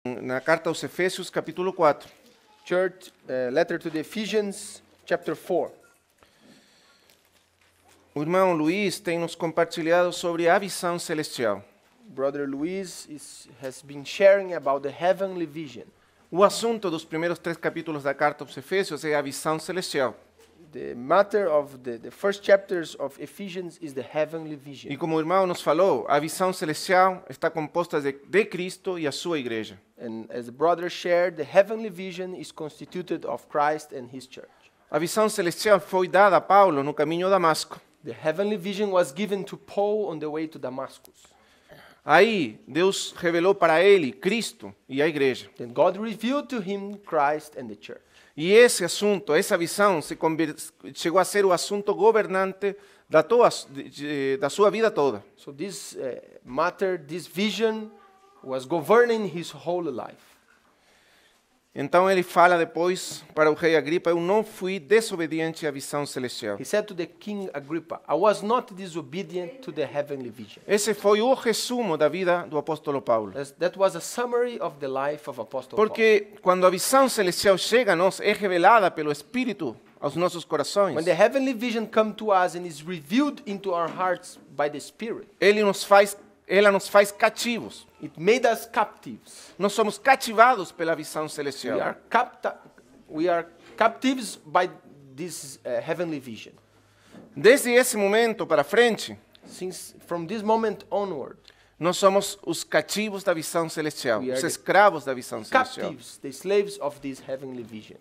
Na carta aos Efésios, capítulo 4. Letter to the Ephesians, chapter 4. O irmão Luiz tem nos compartilhado sobre a visão celestial. Brother Luis has been sharing about the heavenly vision. O assunto dos primeiros 3 capítulos da carta aos Efésios é a visão celestial. The matter of the first chapters of Ephesians is the heavenly vision. E como o irmão nos falou, a visão celestial está composta de Cristo e a sua igreja. And as the brother shared, the heavenly vision is constituted of Christ and his church. A visão celestial foi dada a Paulo no caminho a Damasco. The heavenly vision was given to Paul on the way to Damascus. Aí, Deus revelou para ele Cristo e a igreja. Then God revealed to him Christ and the church. E esse assunto, essa visão, chegou a ser o assunto governante da sua vida toda. So this matter, this vision was governing his whole life. Então ele fala depois para o rei Agripa: eu não fui desobediente à visão celestial. He said to the king Agrippa, I was not disobedient to the heavenly vision. Esse foi o resumo da vida do apóstolo Paulo. That was a summary of the life of Apostle Paul. Porque quando a visão celestial chega a nós, é revelada pelo Espírito aos nossos corações. When the heavenly vision comes to us and is revealed into our hearts by the Spirit, ela nos faz cativos. it made us captives. Nós somos cativados pela visão celestial. We are captives by this heavenly vision. Desde esse momento para frente, From this moment onward, nós somos os cativos da visão celestial, We are os the escravos da visão celestial. captives, the slaves of this heavenly vision.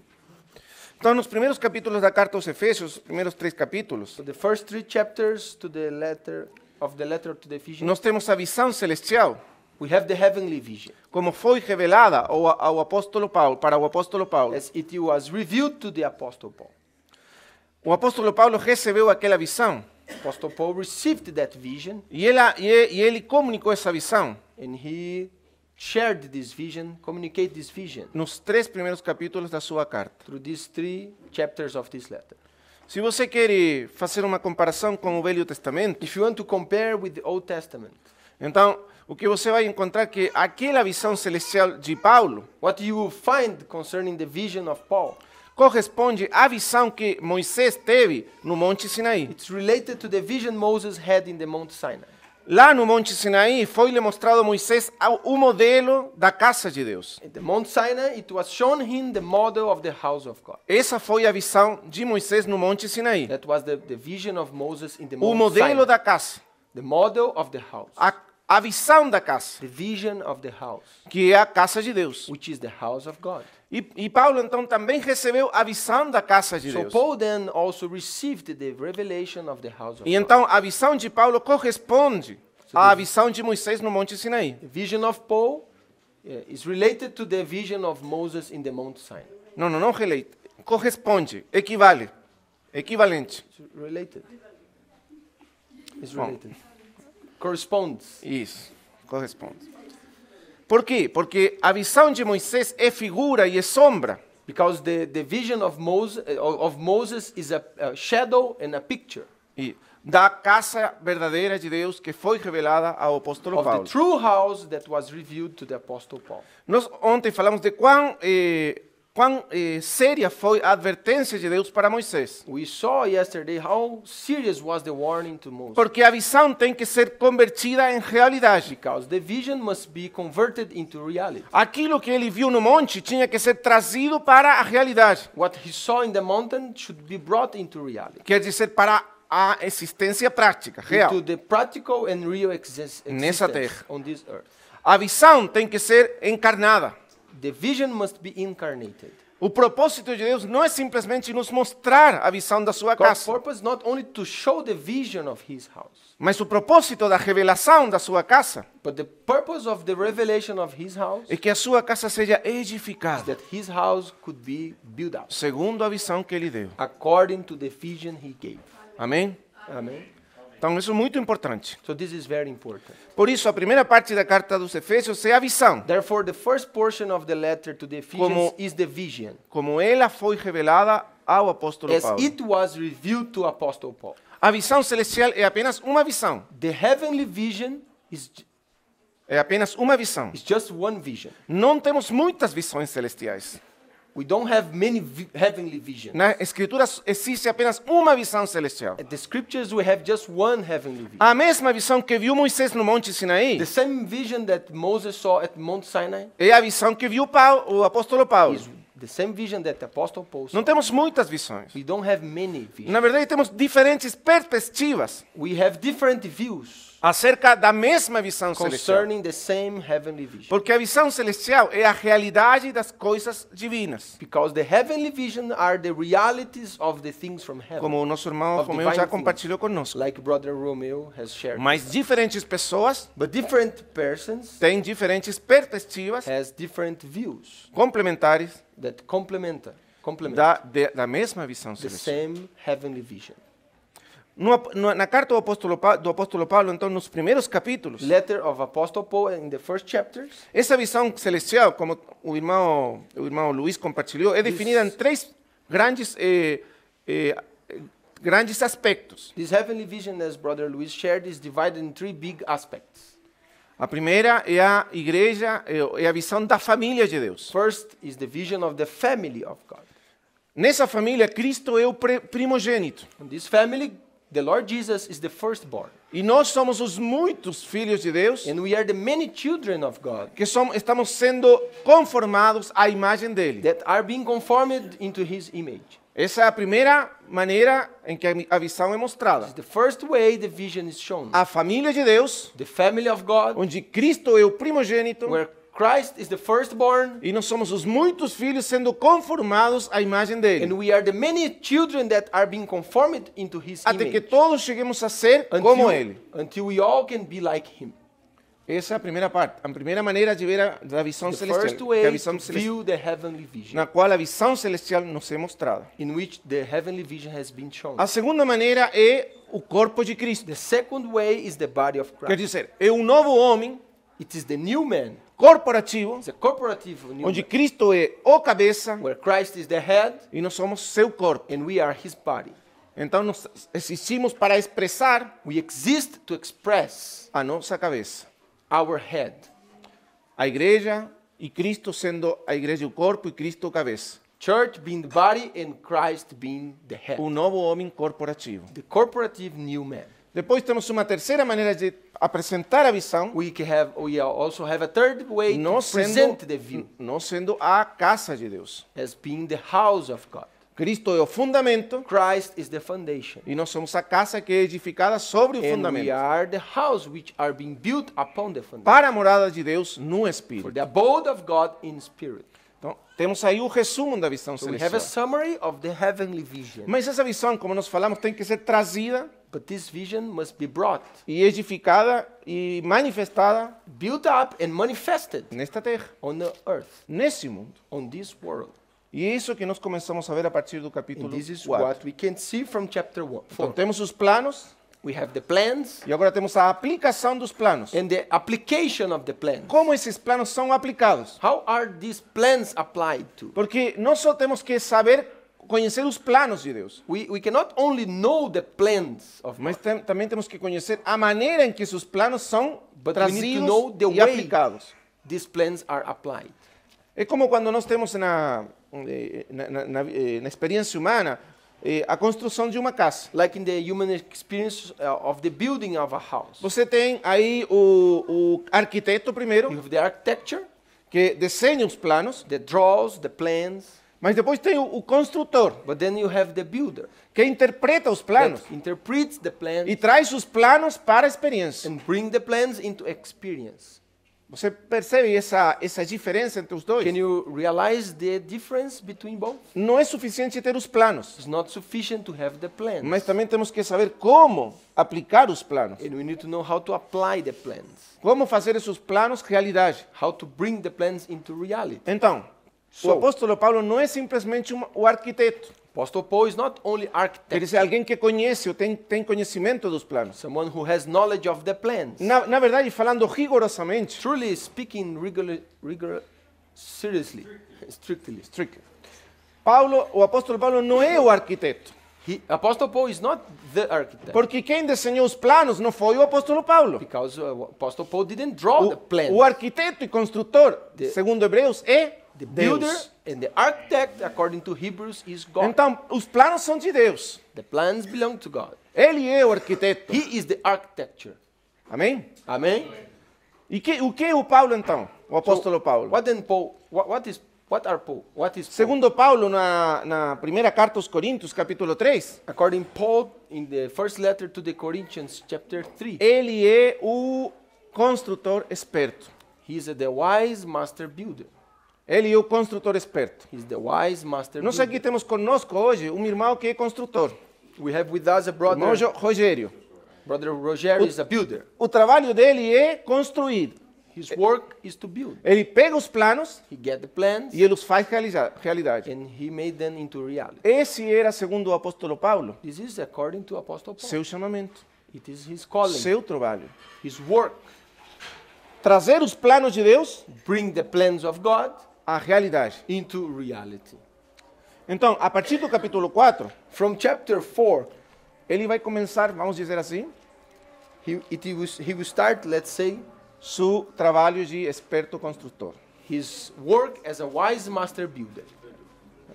Então, nos primeiros capítulos da carta aos Efésios, os primeiros 3 capítulos, So the first 3 chapters to the letter to the Ephesians, nós temos a visão celestial, we have the heavenly vision, como foi revelada ao apóstolo Paulo, para o apóstolo Paulo. as it was revealed to the Apostle Paul. O apóstolo Paulo recebeu aquela visão Apostle Paul received that vision, e ele comunicou essa visão and he shared this vision, communicated this vision nos 3 primeiros capítulos da sua carta. through these 3 chapters of this letter. Se você quer fazer uma comparação com o Velho Testamento, If you want to compare with the Old Testament, então o que você vai encontrar é que aquela visão celestial de Paulo what you will find concerning the vision of Paul, corresponde à visão que Moisés teve no Monte Sinaí. it's related to the vision Moses had in the Mount Sinai. Lá no Monte Sinaí foi-lhe mostrado a Moisés o modelo da casa de Deus. At the Mount Sinai, it was shown him the model of the house of God. Essa foi a visão de Moisés no Monte Sinaí. That was the vision of Moses in the O Mount modelo Sinai. da casa, The model of the house. a visão da casa, The vision of the house, que é a casa de Deus. which is the house of God. E Paulo então também recebeu a visão da casa de So Deus. Paul then also received the revelation of the house of E God. então a visão de Paulo corresponde à visão de Moisés no Monte Sinaí. The vision of Paul is related to the vision of Moses in the Mount Sinai. Não relate. Corresponde, equivale, equivalente. It's related. It's Bom. related. Corresponds. Isso, corresponde. Por quê? Porque a visão de Moisés é figura e é sombra. Because the vision of Moses is a shadow and a picture E da casa verdadeira de Deus que foi revelada ao apóstolo of the Paulo. true house that was revealed to the Apostle Paul. Nós ontem falamos de quão séria foi a advertência de Deus para Moisés. We saw yesterday how serious was the warning to Moses. Porque a visão tem que ser convertida em realidade. Because the vision must be converted into reality. Aquilo que ele viu no monte tinha que ser trazido para a realidade. What he saw in the mountain should be brought into reality. Quer dizer, para a existência prática, real. Into the practical and real Nessa existence terra. on this earth. A visão tem que ser encarnada. The vision must be incarnated. O propósito de Deus não é simplesmente nos mostrar a visão da sua God's casa, purpose not only to show the vision of his house, mas o propósito da revelação da sua casa but the purpose of the revelation of his house é que a sua casa seja edificada that his house could be built up segundo a visão que ele deu. according to the vision he gave. Amém? Amen. Então isso é muito importante. So this is very important. Por isso a primeira parte da carta dos Efésios é a visão, Therefore, the first portion of the letter to the Ephesians Como- is the vision, como ela foi revelada ao apóstolo as Paulo. it was revealed to Apostle Paul. A visão celestial é apenas uma visão. The heavenly vision is É apenas uma visão. It's just one vision. Não temos muitas visões celestiais. We don't have many heavenly visions. Na Escritura existe apenas uma visão celestial. At the scriptures, we have just one heavenly vision. A mesma visão que viu Moisés no Monte Sinaí The same vision that Moses saw at Mount Sinai é a visão que viu o apóstolo Paulo. is the same vision that the Apostle Paul saw. Não temos muitas visões. We don't have many visions. Na verdade, temos diferentes perspectivas We have different views acerca da mesma visão celestial. concerning the same heavenly vision. Porque a visão celestial é a realidade das coisas divinas. Because the heavenly vision are the realities of the things from heaven. Como o nosso irmão Of Romeu divine já things. compartilhou conosco. Like Brother Romeo has shared. Mas diferentes pessoas But different persons têm diferentes perspectivas has different views complementares that complement da mesma visão the celestial. same heavenly vision. Na carta do apóstolo Paulo, então, nos primeiros capítulos, Letter of Apostle Paul in the first chapters, essa visão celestial, como o irmão Luiz compartilhou, é definida em três grandes aspectos. this heavenly vision, as Brother Luis shared, is divided in three big aspects. A primeira é a igreja, é a visão da família de Deus. First is the vision of the family of God. Nessa família, Cristo é o primogênito. In this family, the Lord Jesus is the firstborn. E nós somos os muitos filhos de Deus And we are the many children of God que estamos sendo conformados à imagem dele. that are being conformed into His image. Essa é a primeira maneira em que a visão é mostrada. It's the first way the vision is shown. A família de Deus, The family of God, onde Cristo é o primogênito, where Christ is the firstborn, e nós somos os muitos filhos sendo conformados à imagem and dele. we are the many children that are being conformed into His Até que image. todos cheguemos a ser como ele. Until we all can be like Him. Essa é a primeira parte, a primeira maneira de ver da visão The celestial, first que é a way visão to celestial, view the heavenly vision, na qual a visão celestial nos é mostrada. in which the heavenly vision has been shown. A segunda maneira é o corpo de Cristo. The second way is the body of Quer Christ. dizer, é um novo homem It is the new man. corporativo, It's a corporative new onde man, Cristo é o cabeça where Christ is the head e nós somos seu corpo. and we are His body. Então nós existimos para expressar We exist to express a nossa cabeça. our head. A igreja e Cristo sendo a igreja o corpo e Cristo a cabeça. Church being the body and Christ being the head. Um novo homem corporativo. The corporative new man. Depois temos uma terceira maneira de apresentar a visão, We also have a third way to não present the view sendo a casa de Deus. as being the house of God. Cristo é o fundamento Christ is the foundation. e nós somos a casa que é edificada sobre o And we fundamento. are the house which are being built upon the foundation. Para a morada de Deus no For Espírito. the abode of God in spirit. Então, temos aí o resumo da visão So we have a celestial. summary of the heavenly vision. Mas essa visão, como nós falamos, tem que ser trazida But this vision must be brought, e edificada e manifestada built up and manifested nesta terra, on the earth, nesse mundo. on this world. E é isso que nós começamos a ver a partir do And capítulo this is 4. what we can see from chapter 4. Então, temos os planos We have the plans e agora temos a aplicação dos planos. and the application of the plans. Como esses planos são aplicados? How are these plans applied to? Porque nós só temos que saber conhecer os planos de Deus, We cannot only know the plans of mas God, também temos que conhecer a maneira em que esses planos são but we need to trazidos know the e way aplicados. these plans are applied. É como quando nós temos na experiência humana a construção de uma casa. Like in the human experience of the building of a house. Você tem aí o arquiteto primeiro, You have the architecture que desenha os planos, that draws the plans, mas depois tem o construtor, but then you have the builder que interpreta os planos that interprets the plans e traz os planos para a experiência. and bring the plans into experience. Você percebe essa diferença entre os dois? Can you realize the difference between both? Não é suficiente ter os planos, It's not sufficient to have the plans. mas também temos que saber como aplicar os planos. And we need to know how to apply the plans, Como fazer esses planos realidade. how to bring the plans into reality. Então, o So- apóstolo Paulo não é simplesmente o arquiteto. Apostle Paul is not only Quer architect, dizer, alguém que conhece ou tem conhecimento dos planos. someone who has knowledge of the plans. Na verdade, falando rigorosamente, Truly speaking, seriously, strictly. o apóstolo Paulo não é o arquiteto. Apostle Paul is not the architect. Porque quem desenhou os planos não foi o apóstolo Paulo. Because Apostle Paul didn't draw the plans. O arquiteto e construtor, segundo Hebreus, é The builder Deus. and the architect, according to Hebrews, is God. Então, os planos são de Deus. The plans belong to God. Ele é o arquiteto. He is the architecture. Amém? Amen. E o que é o Paulo então? O apóstolo Paulo. What then Paul? What are Paul? What is Paul? Segundo Paulo, na primeira carta aos Coríntios, capítulo 3, According Paul in the first letter to the Corinthians, chapter 3, ele é o construtor esperto. he is the wise master builder. Ele é o construtor esperto. He's the wise master Nós builder. aqui temos conosco hoje um irmão que é construtor. We have with us a O irmão brother. Rogério. Brother Roger is a builder. O trabalho dele é construir. His work is to build. Ele pega os planos He get the plans e ele os faz realidade. and he made them into reality. Esse era, segundo o apóstolo Paulo, This is according to Apostle Paul. seu chamamento, It is his calling, seu trabalho. his work. Trazer os planos de Deus Bring the plans of God à realidade. into reality. Então, a partir do capítulo 4, From chapter 4, ele vai começar, vamos dizer assim, he will start, let's say, seu trabalho de esperto construtor. his work as a wise master builder.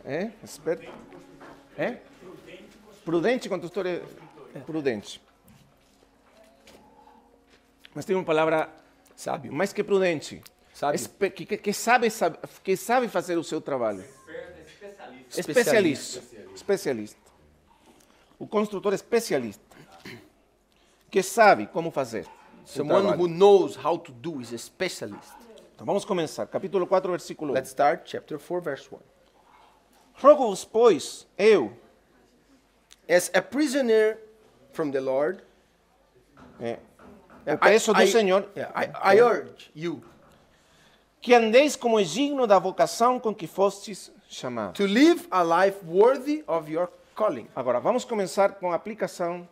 É? Esperto? É? Prudente construtor é prudente. Mas tem uma palavra Sábio. mais que prudente. Sábio. Que sabe fazer o seu trabalho. Especialista. Especialista. O construtor especialista. Que sabe como fazer. o Someone trabalho. who knows how to do is a specialist. Então vamos começar. Capítulo 4, versículo 1. Let's start chapter 4, verse 1. Rogo-vos, pois, eu, As a prisoner from the Lord, o preso do Senhor, I urge you que andeis como é digno da vocação com que fostes chamados. to live a life worthy of your calling. Agora, vamos começar com a aplicação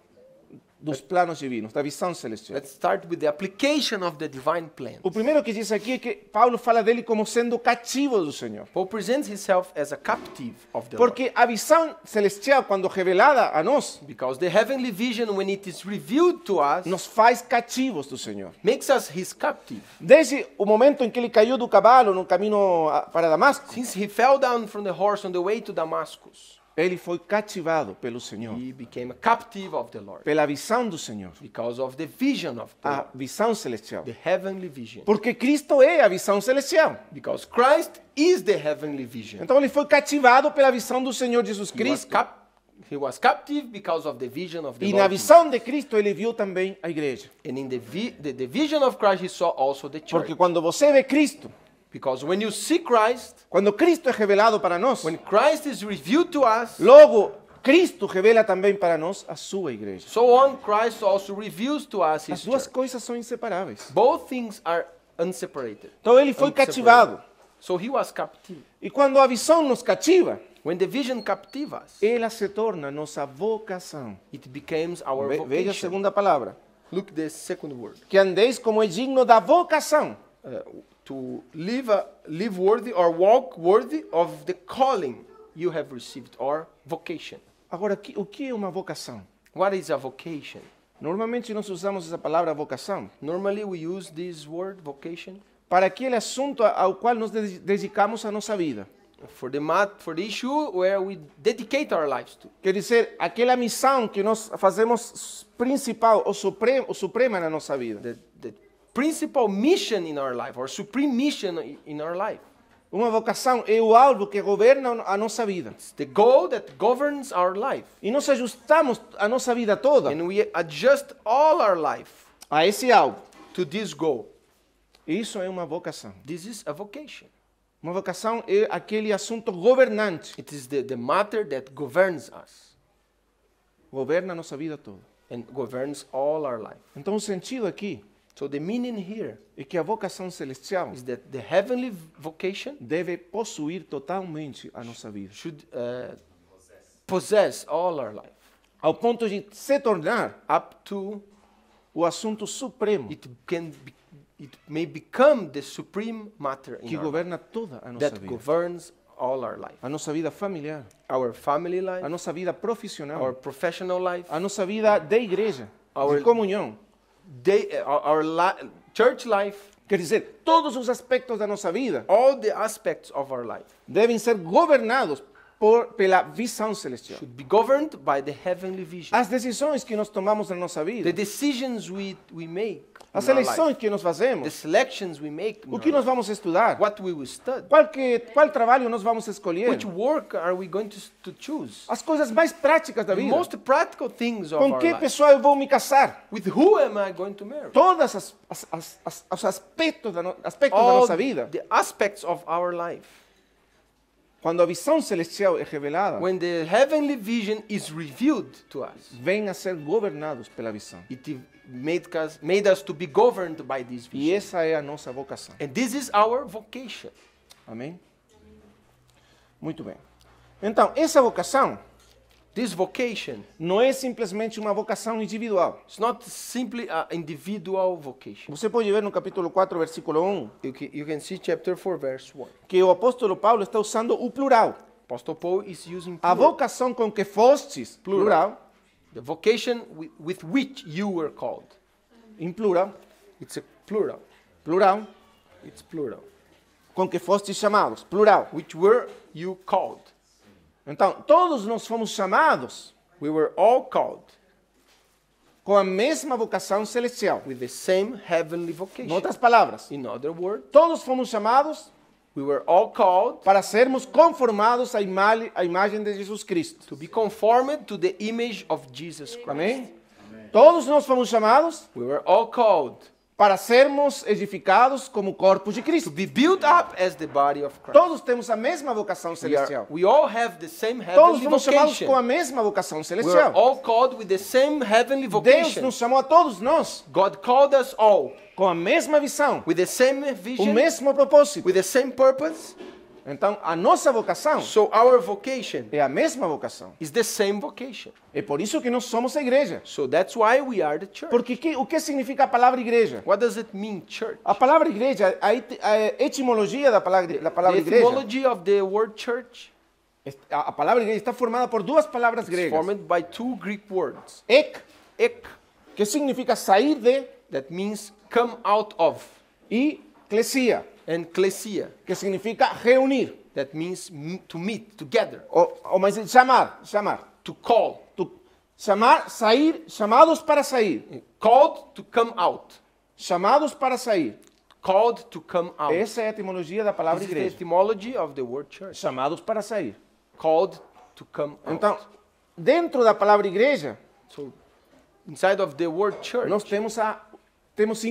dos planos divinos, da visão celestial. Let's start with the application of the divine plan. O primeiro que diz aqui é que Paulo fala dele como sendo cativo do Senhor. Paul presents himself as a captive of the Lord. Porque a visão celestial, quando revelada a nós, Because the heavenly vision, when it is revealed to us, nos faz cativos do Senhor. makes us his captive. Desde o momento em que ele caiu do cavalo no caminho para Damasco, Since he fell down from the horse on the way to Damascus, ele foi cativado pelo Senhor, he became a captive of the Lord pela visão do Senhor, because of the vision of the a Lord, visão celestial. the heavenly vision. Porque Cristo é a visão celestial. Because Christ is the heavenly vision. Então ele foi cativado pela visão do Senhor Jesus Cristo. He was captive because of the vision of the E Lord. na visão de Cristo ele viu também a igreja. And in the vision of Christ, he saw also the church. Porque quando você vê Cristo, Because when you see Christ, quando Cristo é revelado para nós, when Christ is revealed to us, logo Cristo revela também para nós a sua igreja. so on Christ also reveals to us As his duas church. coisas são inseparáveis. Both things are unseparated. Então ele foi cativado. So he was captive. E quando a visão nos cativa, When the vision captives us, ela se torna nossa vocação. it becomes our Veja a vocation. segunda palavra. Look the second word. Que andeis como é digno da vocação. To live worthy or walk worthy of the calling you have received or vocation. Agora, o que é uma vocação? What is a vocation? Normalmente nós usamos essa palavra vocação Normally we use this word vocation para aquele assunto ao qual nos dedicamos a nossa vida. for the issue where we dedicate our lives to. Quer dizer, aquela missão que nós fazemos principal ou suprema na nossa vida. The principal mission in our life or supreme mission in our life. Uma vocação é o alvo que governa a nossa vida. It's the goal that governs our life. E nós ajustamos a nossa vida toda And we adjust all our life a esse alvo. to this goal. Isso é uma vocação. This is a vocation. Uma vocação é aquele assunto governante. It is the matter that governs us Governa a nossa vida toda. and governs all our life. Então o sentido aqui So the meaning here é que a vocação celestial is that the heavenly vocation deve possuir totalmente a nossa vida. should possess all our life Ao ponto de se tornar up to o assunto supremo it may become the supreme matter in que our life governa toda a nossa that vida. governs all our life. a nossa vida familiar, Our family a life, nossa vida our profissional, professional life, a nossa vida de igreja, Our- de comunhão. Church life, Quer dizer, todos os aspectos da nossa vida all the aspects of our life devem ser governados pela visão celestial. should be governed by the heavenly vision. As decisões que nós tomamos na nossa The vida, decisions we make, as in our eleições life, que nós the fazemos, selections we make, in o our que nós life, vamos estudar, what we will study, qual trabalho nós vamos escolher, which work are we going to choose, as coisas mais práticas da the vida. most practical things of Com our que life. pessoa eu vou me casar? With who am I going to marry? Todos os aspectos da All nossa vida. the aspects of our life. Quando a visão celestial é revelada, When the heavenly vision is revealed to us, vêm a ser governados pela visão. it made us to be governed by this E vision. essa é a nossa vocação. And this is our vocation. Amém? Muito bem. Então, essa vocação This vocation não é simplesmente uma vocação individual. is not simply an individual vocation. Você pode ver no capítulo 4, versículo 1, You can see chapter 4, verse 1. que o apóstolo Paulo está usando o plural. Apostle Paul is using A plural. vocação com que fostes, plural, The vocation with which you were called. em plural, It's a plural. plural, It's plural. com que fostes chamados, plural. Which were you called? Então, todos nós fomos chamados We were all called com a mesma vocação celestial. with the same heavenly Em vocation. outras palavras, In other words, todos fomos chamados we were all called para sermos conformados à imagem de Jesus Cristo. to be conformed to the image of Jesus Christ. Amém? Todos nós fomos chamados We were all called para sermos edificados como corpo de to Cristo. be built up as the body of Christ. Todos temos a mesma vocação celestial. We all have the same Todos heavenly fomos chamados vocation. com a mesma vocação We are celestial. all called with the same heavenly Deus vocation. nos chamou a todos nós God called us all com a mesma visão, with the same o vision, mesmo propósito. with the same purpose. Então, a nossa vocação So our vocation é a mesma vocação. is the same vocation. É por isso que nós somos a igreja. So that's why we are the church. Porque o que significa a palavra igreja? What does it mean, church? A palavra igreja, a etimologia da palavra The igreja, etymology of the word church a palavra igreja está formada por duas palavras is gregas. formed by two Greek words. Ek, Ek, que significa sair de, that means come out of, e klesia, and klesia, que significa reunir. that means to meet together, Ou mais chamar. to call, Chamar, sair, chamados para sair. called to come out, Chamados para sair. called to come out. Essa é a etimologia da palavra This is the igreja. etymology of the word church. Chamados para sair. Called to come out. Então, dentro da palavra igreja, So inside of the word church, nós temos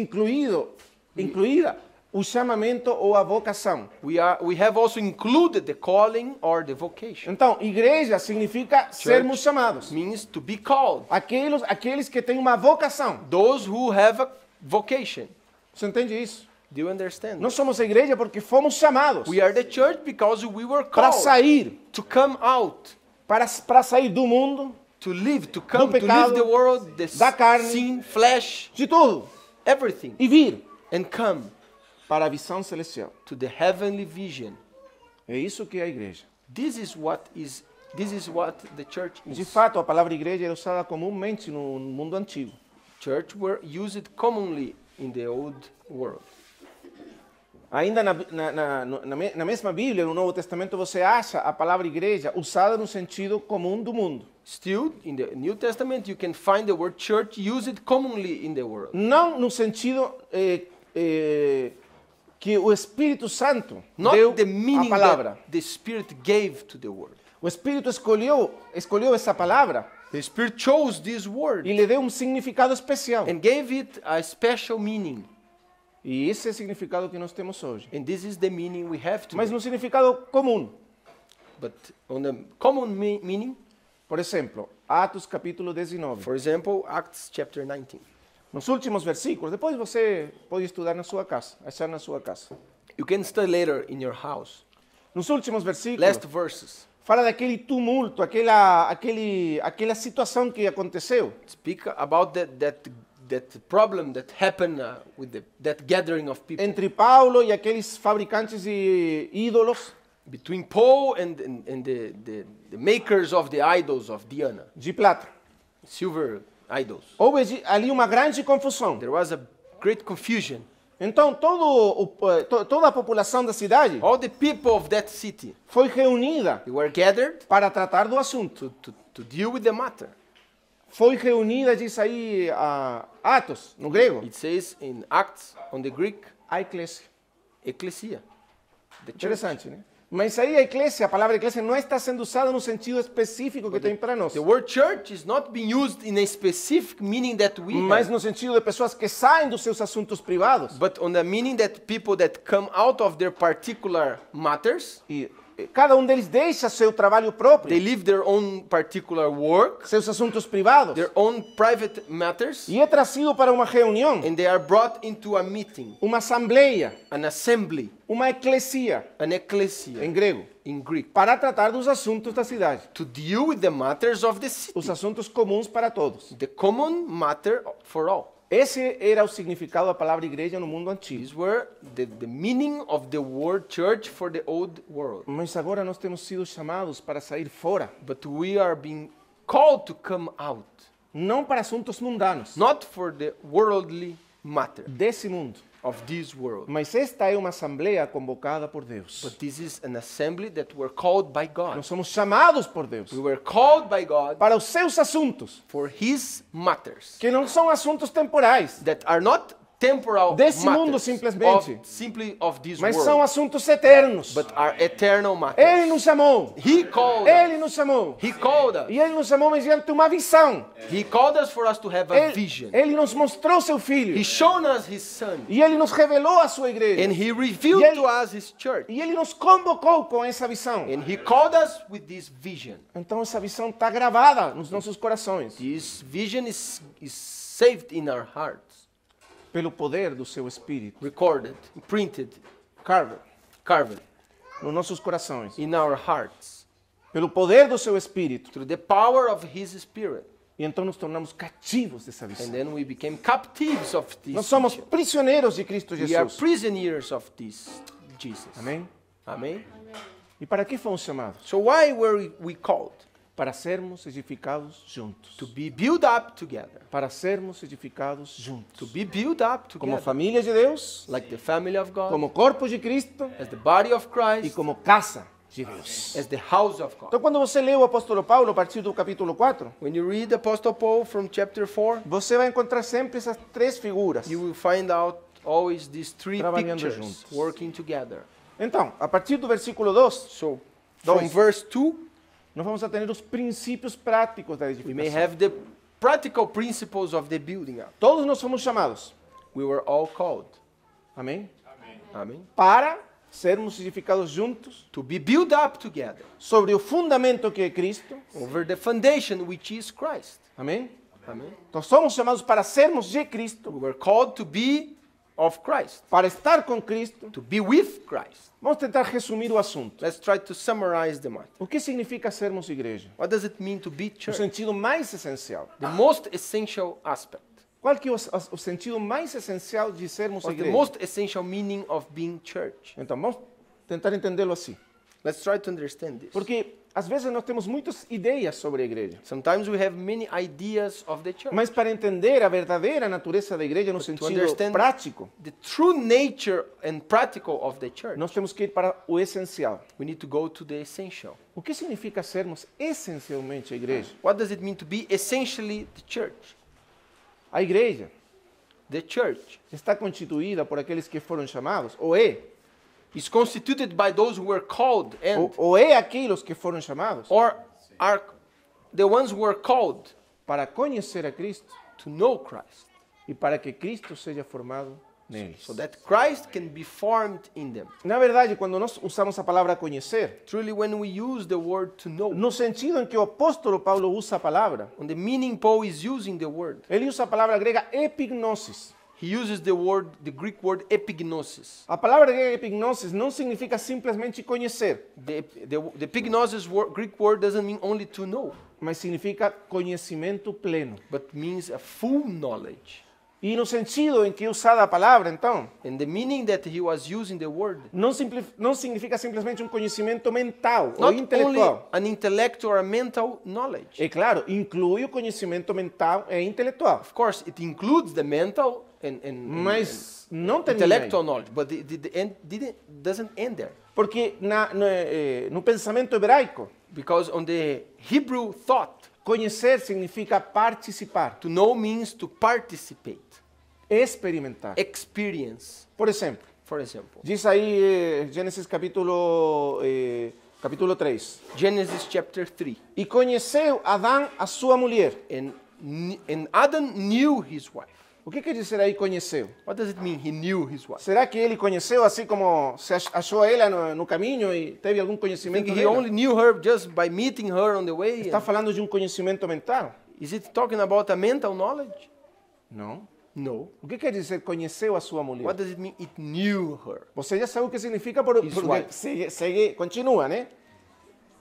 incluída o chamamento ou a vocação. we have also included the calling or the vocation. Então, igreja significa sermos chamados. Means to be called. Aqueles que têm uma vocação. Those who have a vocation. Você entende isso? Do you understand? Nós somos a igreja porque fomos chamados We are the church because we were para called sair, to come out, para sair do mundo, to live, to come, to pecado, leave the world, the da carne, sin, flesh, de tudo, everything, e vir and come para a visão celestial. to the heavenly vision. É isso que é a igreja. This is what the church De is. fato, a palavra igreja era usada comumente no mundo antigo. Church were used commonly in the old world. Ainda na mesma Bíblia, no Novo Testamento, você acha a palavra igreja usada no sentido comum do mundo. Still, in the New Testament, you can find the word church used commonly in the world. Não no sentido que o Espírito Santo Not deu the a meaning palavra. that the Spirit gave to the word. O Espírito escolheu essa palavra The Spirit chose this word e lhe deu um significado especial. and gave it a special meaning. E esse é o significado que nós temos hoje. And this is the meaning we have Mas today. no significado comum. But on the common meaning, Por exemplo, Atos capítulo 19. for example, Acts chapter 19. Nos últimos versículos, depois você pode estudar na sua casa, achar na sua casa. You can study later in your house. Nos últimos versículos, Last verses fala daquele tumulto, aquela situação que aconteceu speak about that problem that happened with that gathering of people entre Paulo e aqueles fabricantes de ídolos between Paul and the makers of the idols of Diana, de prata. silver idols. Houve ali uma grande confusão. There was a great confusion. Então toda a população da cidade All the people of that city, foi reunida they were gathered para tratar do assunto. to deal with the matter. Foi reunida, diz aí, Atos, no grego, It says in Acts, on the Greek, a eclésia. ecclesia, the church. Interessante, né? Mas aí a eclésia, a palavra eclésia não está sendo usada no sentido específico que tem para nós. The word church is not being used in a specific meaning that we Mas have, no sentido de pessoas que saem dos seus assuntos privados but on the meaning that people that come out of their particular matters, e cada deles deixa seu trabalho próprio, they leave their own particular work, seus assuntos privados, their own private matters, e é trazido para uma reunião, and they are brought into a meeting, uma assembleia, an assembly, uma eclesia, an ecclesia em grego, in Greek, para tratar dos assuntos da cidade, to deal with the matters of the city, os assuntos comuns para todos. the common matter for all. Esse era o significado da palavra igreja no mundo antigo. These were the meaning of the word church for the old world. Mas agora nós temos sido chamados para sair fora, But we are being called to come out, não para assuntos mundanos not for the worldly matter desse mundo, of this world, mas esta é uma assembleia convocada por Deus. but this is an assembly that were called by God. Nós somos chamados por Deus We were called by God para os seus assuntos, for His matters que não são assuntos temporais, that are not temporal Desse matters mundo simplesmente. simply of this mas world, são assuntos eternos. but are eternal Ele matters. nos chamou, He called Ele us. nos chamou, He called us. e Ele nos chamou mediante uma visão. He called us for us to have a vision. Ele nos mostrou seu Filho, He shown us His Son, e Ele nos revelou a sua igreja, and He revealed E ele- to us His church, e Ele nos convocou com essa visão. and He called us with this vision. Então essa visão está gravada nos nossos corações This vision is saved in our hearts, pelo poder do seu Espírito, recorded, printed, carved nos nossos corações, in our hearts pelo poder do seu Espírito. through the power of His Spirit. E então nos tornamos cativos dessa And visão. then we became captives of this Nós somos vision. prisioneiros de Cristo We are Jesus. prisoners of this Jesus. Amém? Amen. E para que fomos chamados? So why were we called? Para sermos edificados juntos. To be built up together. Para sermos edificados juntos. To be built up Como together. família de Deus, Like the family of God, como corpo de Cristo as the body of e Christ, como casa de Deus. as the house of God. Então quando você lê o apóstolo Paulo a partir do capítulo 4, When you read Apostle Paul from chapter 4, você vai encontrar sempre essas três figuras. you will find out always these three Trabalhando pictures juntos. working together. Então, a partir do versículo 2, So, Dois. from verse 2, nós vamos a ter os princípios práticos da we may edificação. have the practical principles of the building up. Todos nós fomos chamados, We were all called. amém? Amen. Para sermos edificados juntos To be built up together sobre o fundamento que é Cristo, over the foundation which is Christ. amém? Amen. Nós somos chamados para sermos de Cristo, We were called to be of Christ, para estar com Cristo. to be with Christ. Vamos tentar resumir o assunto. Let's try to summarize the matter. O que significa sermos igreja? What does it mean to be O church? sentido mais essencial. The most essential aspect, Qual que é o sentido mais essencial de sermos or the igreja? most essential meaning of being church. Então, vamos tentar entendê-lo assim. Let's try to understand this. Porque às vezes nós temos muitas ideias sobre a igreja. Sometimes we have many ideas of the church. Mas para entender a verdadeira natureza da igreja no sentido understand- prático, The true nature and practical of the church, nós temos que ir para o essencial. we need to go to the essential. O que significa sermos essencialmente a igreja? What does it mean to be essentially the church? A igreja The church está constituída por aqueles que foram chamados, ou é is constituted by those who were called and ou é aqueles que foram chamados or are the ones who were called para conhecer a Cristo to know Christ, e para que Cristo seja formado neles. so that Christ can be formed in them. Na verdade, quando nós usamos a palavra conhecer, Truly, when we use the word to know, no sentido em que o apóstolo Paulo usa a palavra, on the meaning Paul is using the word, ele usa a palavra grega epignosis. he uses the Greek word epignosis. A palavra grega epignosis não significa simplesmente conhecer, The epignosis Greek word doesn't mean only to know, mas significa conhecimento pleno. but means a full knowledge. E no sentido em que é usada a palavra, então, And the meaning that he was using the word, não significa simplesmente um conhecimento mental ou not only intelectual. an intellectual or a mental knowledge. É claro, inclui o conhecimento mental e intelectual. Of course, it includes the mental and Mas não termina aí. intellectual knowledge, but doesn't end there. Porque no pensamento hebraico, Because on the Hebrew thought, conhecer significa participar, to know means to participate, experimentar. experience, Por exemplo, for example. diz aí Gênesis capítulo 3. Genesis chapter 3. E conheceu Adão a sua mulher. And Adam knew his wife. O que quer dizer aí conheceu? What does it mean, he knew his wife? Será que ele conheceu assim como se achou ela no caminho e teve algum I think conhecimento he dela? only knew her just by meeting her on the way. Está falando de um conhecimento mental? Is it talking about a mental knowledge? Não. No. O que quer dizer conheceu a sua mulher? What does it mean? It knew her. Você já sabe o que significa His porque wife. continua, né?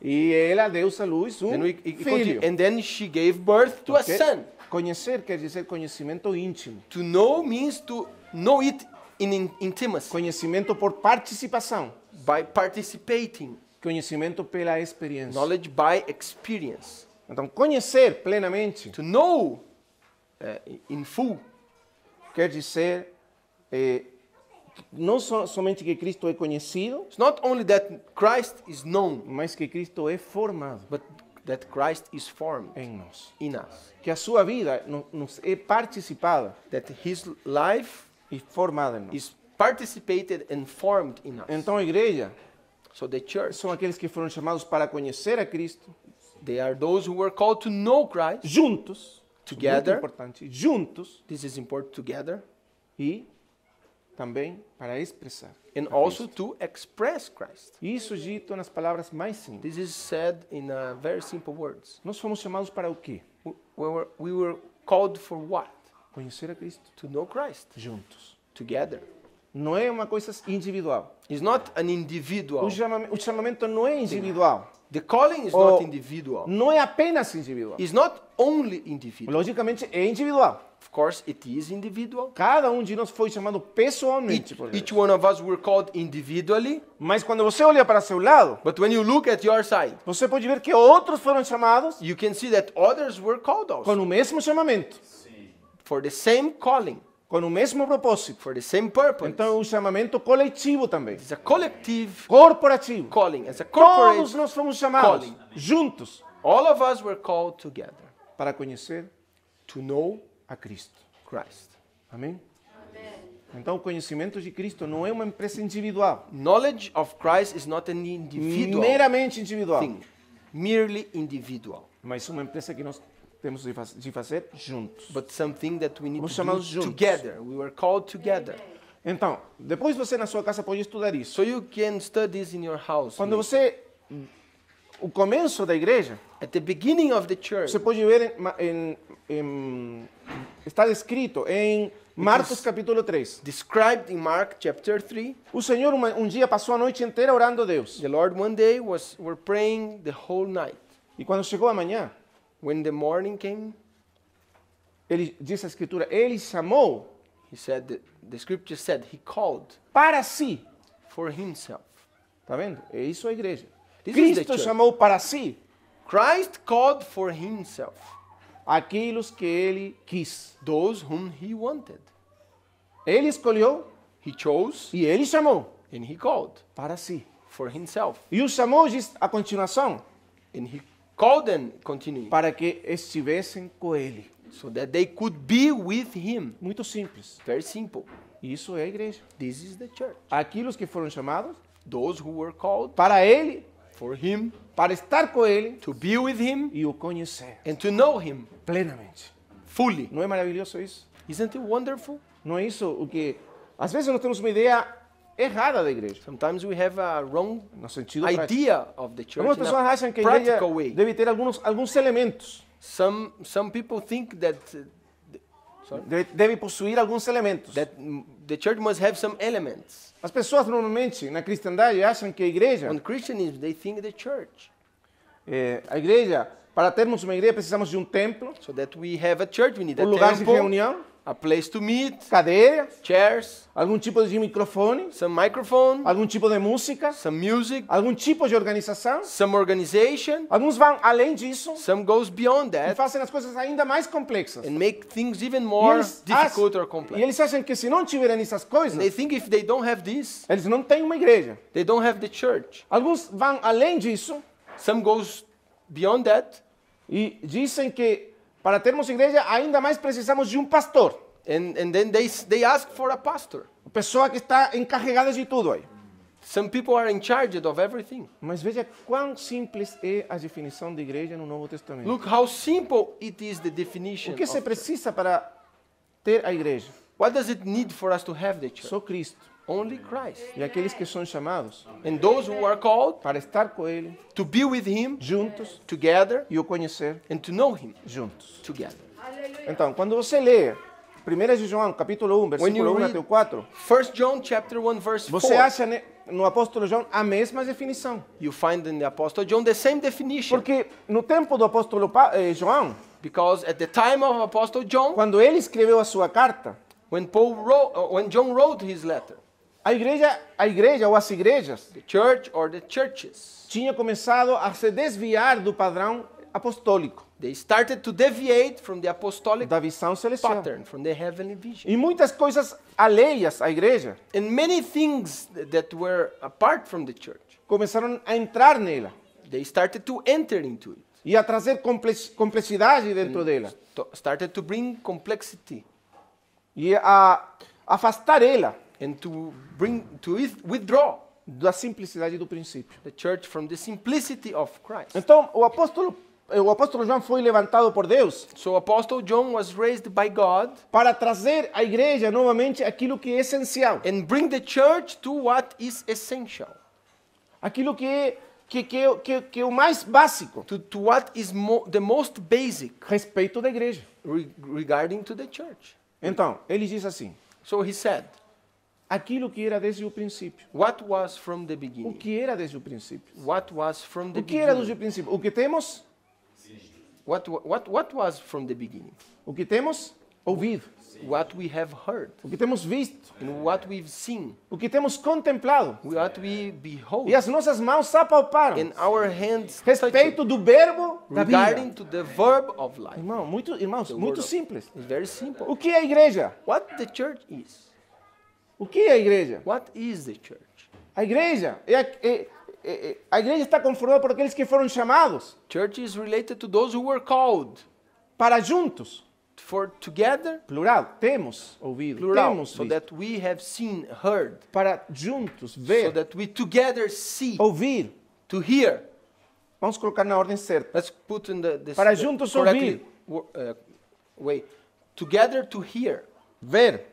E ela deu à luz Then we filho. continue. And then she gave birth to a Ok? son. Conhecer quer dizer conhecimento íntimo. To know means to know it in intimacy, Conhecimento por participação. by participating. Conhecimento pela experiência. Knowledge by experience. Então, conhecer plenamente To know in full quer dizer não somente que Cristo é conhecido, it's not only that Christ is known, mas que Cristo é formado but that Christ is formed em nós. in us. Que a sua vida nos é participada That his life e formada em nós. is participated and formed in us. Então, a igreja So the church, são aqueles que foram chamados para conhecer a Cristo they are those who were called to know Christ juntos, Together. muito importante, juntos, This is important, together, e também para expressar. and a also Cristo. to express Christ. Isso dito nas palavras mais simples. This is said in very simple words. Nós fomos chamados para o quê? We were called for what? Conhecer a Cristo To know Christ juntos. together. Não é uma coisa individual. It's not an individual. O chamamento não é individual. The calling is Oh. not individual. Não é apenas individual. It's not only individual. Logicamente é individual. Of course, it is individual. Cada um de nós foi chamado pessoalmente por Each Deus. one of us were called individually, Mas quando você olha para seu lado, but when you look at your side, você pode ver que outros foram chamados you can see that others were called also com o mesmo chamamento, for the same calling, com o mesmo propósito. for the same purpose. Então é um chamamento coletivo também, It's a collective corporativo. calling. It's a Todos corporate. nós fomos chamados calling. juntos All of us were called together para conhecer to know a Cristo. Christ. Amém? Então o conhecimento de Cristo não é uma empresa individual, Knowledge of Christ is not an individual meramente individual, thing, merely individual, mas uma empresa que nós temos de fazer juntos. but something that we need Vamos to chamá-los do juntos. together. We were called together. Então, depois você na sua casa pode estudar isso. So you can study this in your house. Quando você o começo da igreja, At the beginning of the church, você pode ver está descrito em Marcos capítulo 3. described in Mark chapter 3, O Senhor um dia passou a noite inteira orando a Deus. the Lord one day were praying the whole night. E quando chegou a manhã, When the morning came, ele diz a escritura, ele chamou he said, the scripture said, he called para si. for himself. Tá vendo? É isso a igreja. This is the Cristo church. chamou para si Christ called for himself aqueles que ele quis. those whom he wanted. Ele escolheu He chose e ele chamou and he called para si. for himself. E o chamou, diz a continuação, And he called them, continuing, para que estivessem com ele. so that they could be with him. Muito simples. Very simple. Isso é a igreja. This is the church. Aqueles que foram chamados Those who were called para ele, for him, para estar com ele to be with him, e o conhecer and to know him plenamente. fully. Não é maravilhoso isso? Isn't it wonderful? Não é isso o que às vezes nós temos uma ideia errada da igreja, Sometimes we have a wrong no sentido prático. idea of the church Algumas in pessoas a acham que a igreja practical way. deve ter alguns elementos, Some people think that deve possuir alguns elementos. the church must have some elements. As pessoas normalmente na cristandade acham que a igreja, On Christianism, they think the church. a igreja, para termos uma igreja precisamos de um templo, So that we have a church, we need a um lugar de temple, reunião, a place to meet, cadeira, chairs, algum tipo de microfone, some microphone, algum tipo de música, some music, algum tipo de organização. some organization. Alguns vão além disso Some goes beyond e that fazem as coisas ainda mais complexas. and make things even E more eles, difficult or acham, complex. e eles acham que se não tiverem essas And they coisas, think if they don't have this, eles não têm uma igreja. they don't have the church. Alguns vão além disso Some goes beyond that e dizem que para termos igreja ainda mais precisamos de um pastor. and then they ask for a pastor. Pessoa que está encarregada de tudo aí. Some people are in charge of everything. Mas veja quão simples é a definição de igreja no Novo Testamento. Look how simple it is, the definition. O que se of- precisa para ter a igreja? What does it need for us to have the church? Só Cristo. Only Christ. E aqueles que são chamados And those who are called para estar com Ele to be with Him juntos together e o conhecer and to know Him juntos. together. Então, quando você lê 1 de João, capítulo 1, When you versículo 1 read até o 4, 1 John chapter 1 verse 4, você acha no apóstolo João a mesma definição. you find in the Apostle John the same definition. Porque no tempo do apóstolo João, Because at the time of Apostle John, quando ele escreveu a sua carta, when John wrote his letter, a igreja ou as igrejas the church or the churches, tinha começado a se desviar do padrão apostólico, they started to deviate from the apostolic da visão celestial. pattern, from the heavenly vision. E muitas coisas alheias à igreja And many things that were apart from the church, começaram a entrar nela they started to enter into it, e a trazer complexidade dentro dela started to bring complexity e a afastar ela and to withdraw da simplicidade do princípio. the church from the simplicity of Christ. Então, o apóstolo João foi levantado por Deus So Apostle John was raised by God para trazer à igreja novamente aquilo que é essencial, and bring the church to what is essential, aquilo que é o mais básico to what is the most basic respeito da igreja. regarding to the church. Então, ele diz assim: So he said, aquilo que era desde o princípio. what was from the O beginning? que era desde o princípio? What was from the O que era desde beginning? o princípio? O que temos? What was from the beginning? O que temos ouvido? What we have heard O que temos visto? and what we've seen, O que temos contemplado? what we behold, E as nossas mãos apalparam and our hands touched respeito do verbo da regarding vida. to the verb of life. Irmãos, The muito word of- simples. It's very simple. O que é a igreja? What the church is. O que é a igreja? What is the church? A igreja a igreja está conformada por aqueles que foram chamados Church is related to those who were called para juntos. for together, Plural, temos ouvido, plural, temos so visto. that we have seen, heard, Para juntos so ver, that we together see, ouvir. to hear. Vamos colocar na ordem certa. Let's put in the Para juntos correctly way. Together to hear Ver,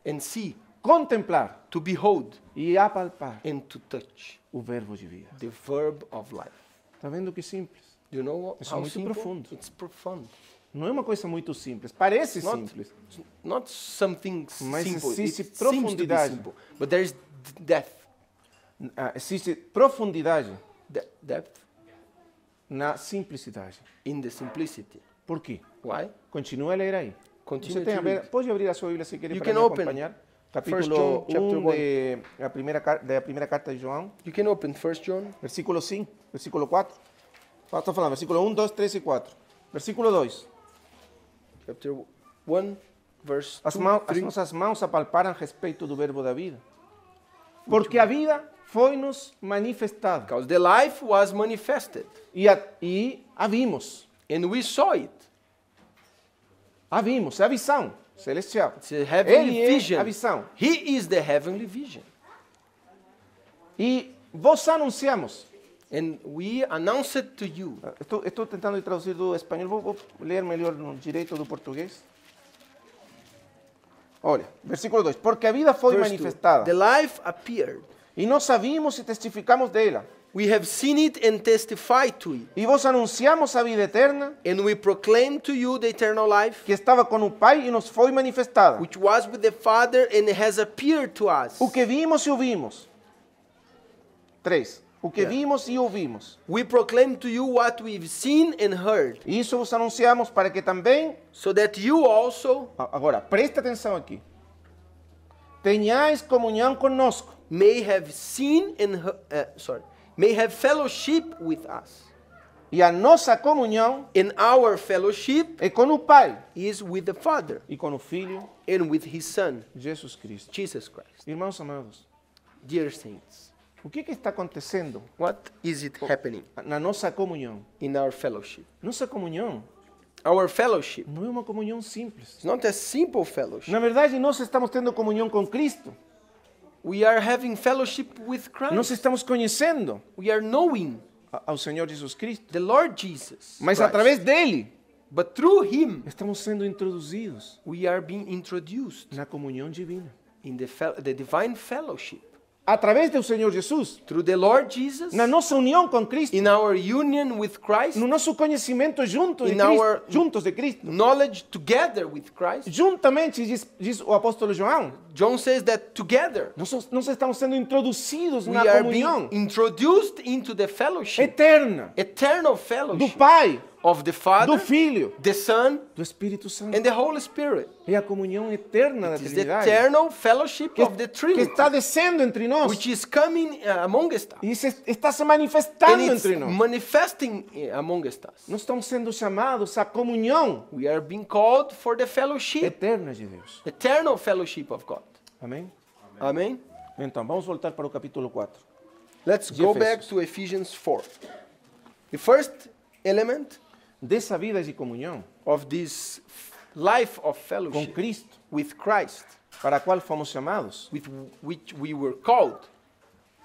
and see, contemplar to behold e apalpar and to touch o verbo de vida. the verb of life. Está vendo que simples? Do you know Isso é how muito simple? profundo. It's profound. Não é uma coisa muito simples. Parece Not, simples, not something Mas simple. It existe seems to be profundidade. simple, but there is depth. Existe profundidade Depth na simplicidade. in the simplicity. Por quê? Why? Continua a ler aí. Continue Você tem to a ver, read. pode abrir a sua Bíblia se quer You para can me open acompanhar. 1 Capítulo John, chapter 1 da primeira carta de João, You can open 1 John versículo 5, versículo 4. Estou falando, versículo 1, 2, 3 e 4. Versículo 2. chapter 1 verse As 2, as 3. nossas mãos apalparam a respeito do verbo da vida. Porque a vida foi-nos manifestada. Because the life was manifested E a vimos. and we saw it. A vimos. É a visão celestial. It's a heavenly Ele é vision. a visão. He is the heavenly vision. E vos anunciamos. And we announce it to you. Estou tentando traduzir do espanhol. Vou ler melhor no direito do português. Olha, versículo 2. Porque a vida foi Verse 2. manifestada. The life appeared. E nós sabíamos e testificamos dela. We have seen it and testified to it. E vos anunciamos a vida eterna, And we proclaim to you the eternal life, que estava com o Pai e nos foi manifestada. which was with the Father and has appeared to us. O que vimos e ouvimos. 3. o que vimos e ouvimos. We proclaim to you what we've seen and heard, E isso vos anunciamos para que também, so that you also agora, presta atenção aqui, tenhais comunhão conosco. may have seen and may have fellowship with us. E a nossa comunhão And our fellowship é com o Pai is with the Father e com o Filho, and with His Son, Jesus Cristo. Jesus Christ. Irmãos amados, Dear saints, o que está acontecendo what is it happening na nossa comunhão? in our fellowship? Nossa comunhão Our fellowship não é uma comunhão simples. is not a simple fellowship. Na verdade, nós estamos tendo comunhão com Cristo. We are having fellowship with Nós Christ. estamos conhecendo We are knowing ao Senhor Jesus Cristo. the Lord Jesus Mas Christ. através dele, But through Him, estamos sendo introduzidos we are being introduced na comunhão divina. in the divine fellowship. Através do Senhor Jesus, Through the Lord Jesus, na nossa união com Cristo, in our union with Christ, no nosso conhecimento junto de In Cristo, our- juntos de Cristo. knowledge together with Christ. Juntamente, diz o apóstolo João, John says that together nós estamos sendo introduzidos we na are being comunhão introduced into the fellowship, eterna eternal do fellowship Pai, of the do Father, Filho, the Son, do Espírito Santo. and the Holy Spirit. É a comunhão eterna da It is the Trindade eternal fellowship of the que Trinity, está descendo entre nós which is coming amongst us. e está se And manifestando it's entre nós. manifesting amongst us. Nós estamos sendo chamados à comunhão We are being called for the fellowship, eterna de Deus. eternal fellowship of God. Amém? Amen. Então, vamos voltar para o capítulo 4. Let's De go Efésios. back to Ephesians 4. The first element Dessa vida de comunhão of this life of com fellowship Cristo, with Christ, para a qual fomos chamados, with which we were called,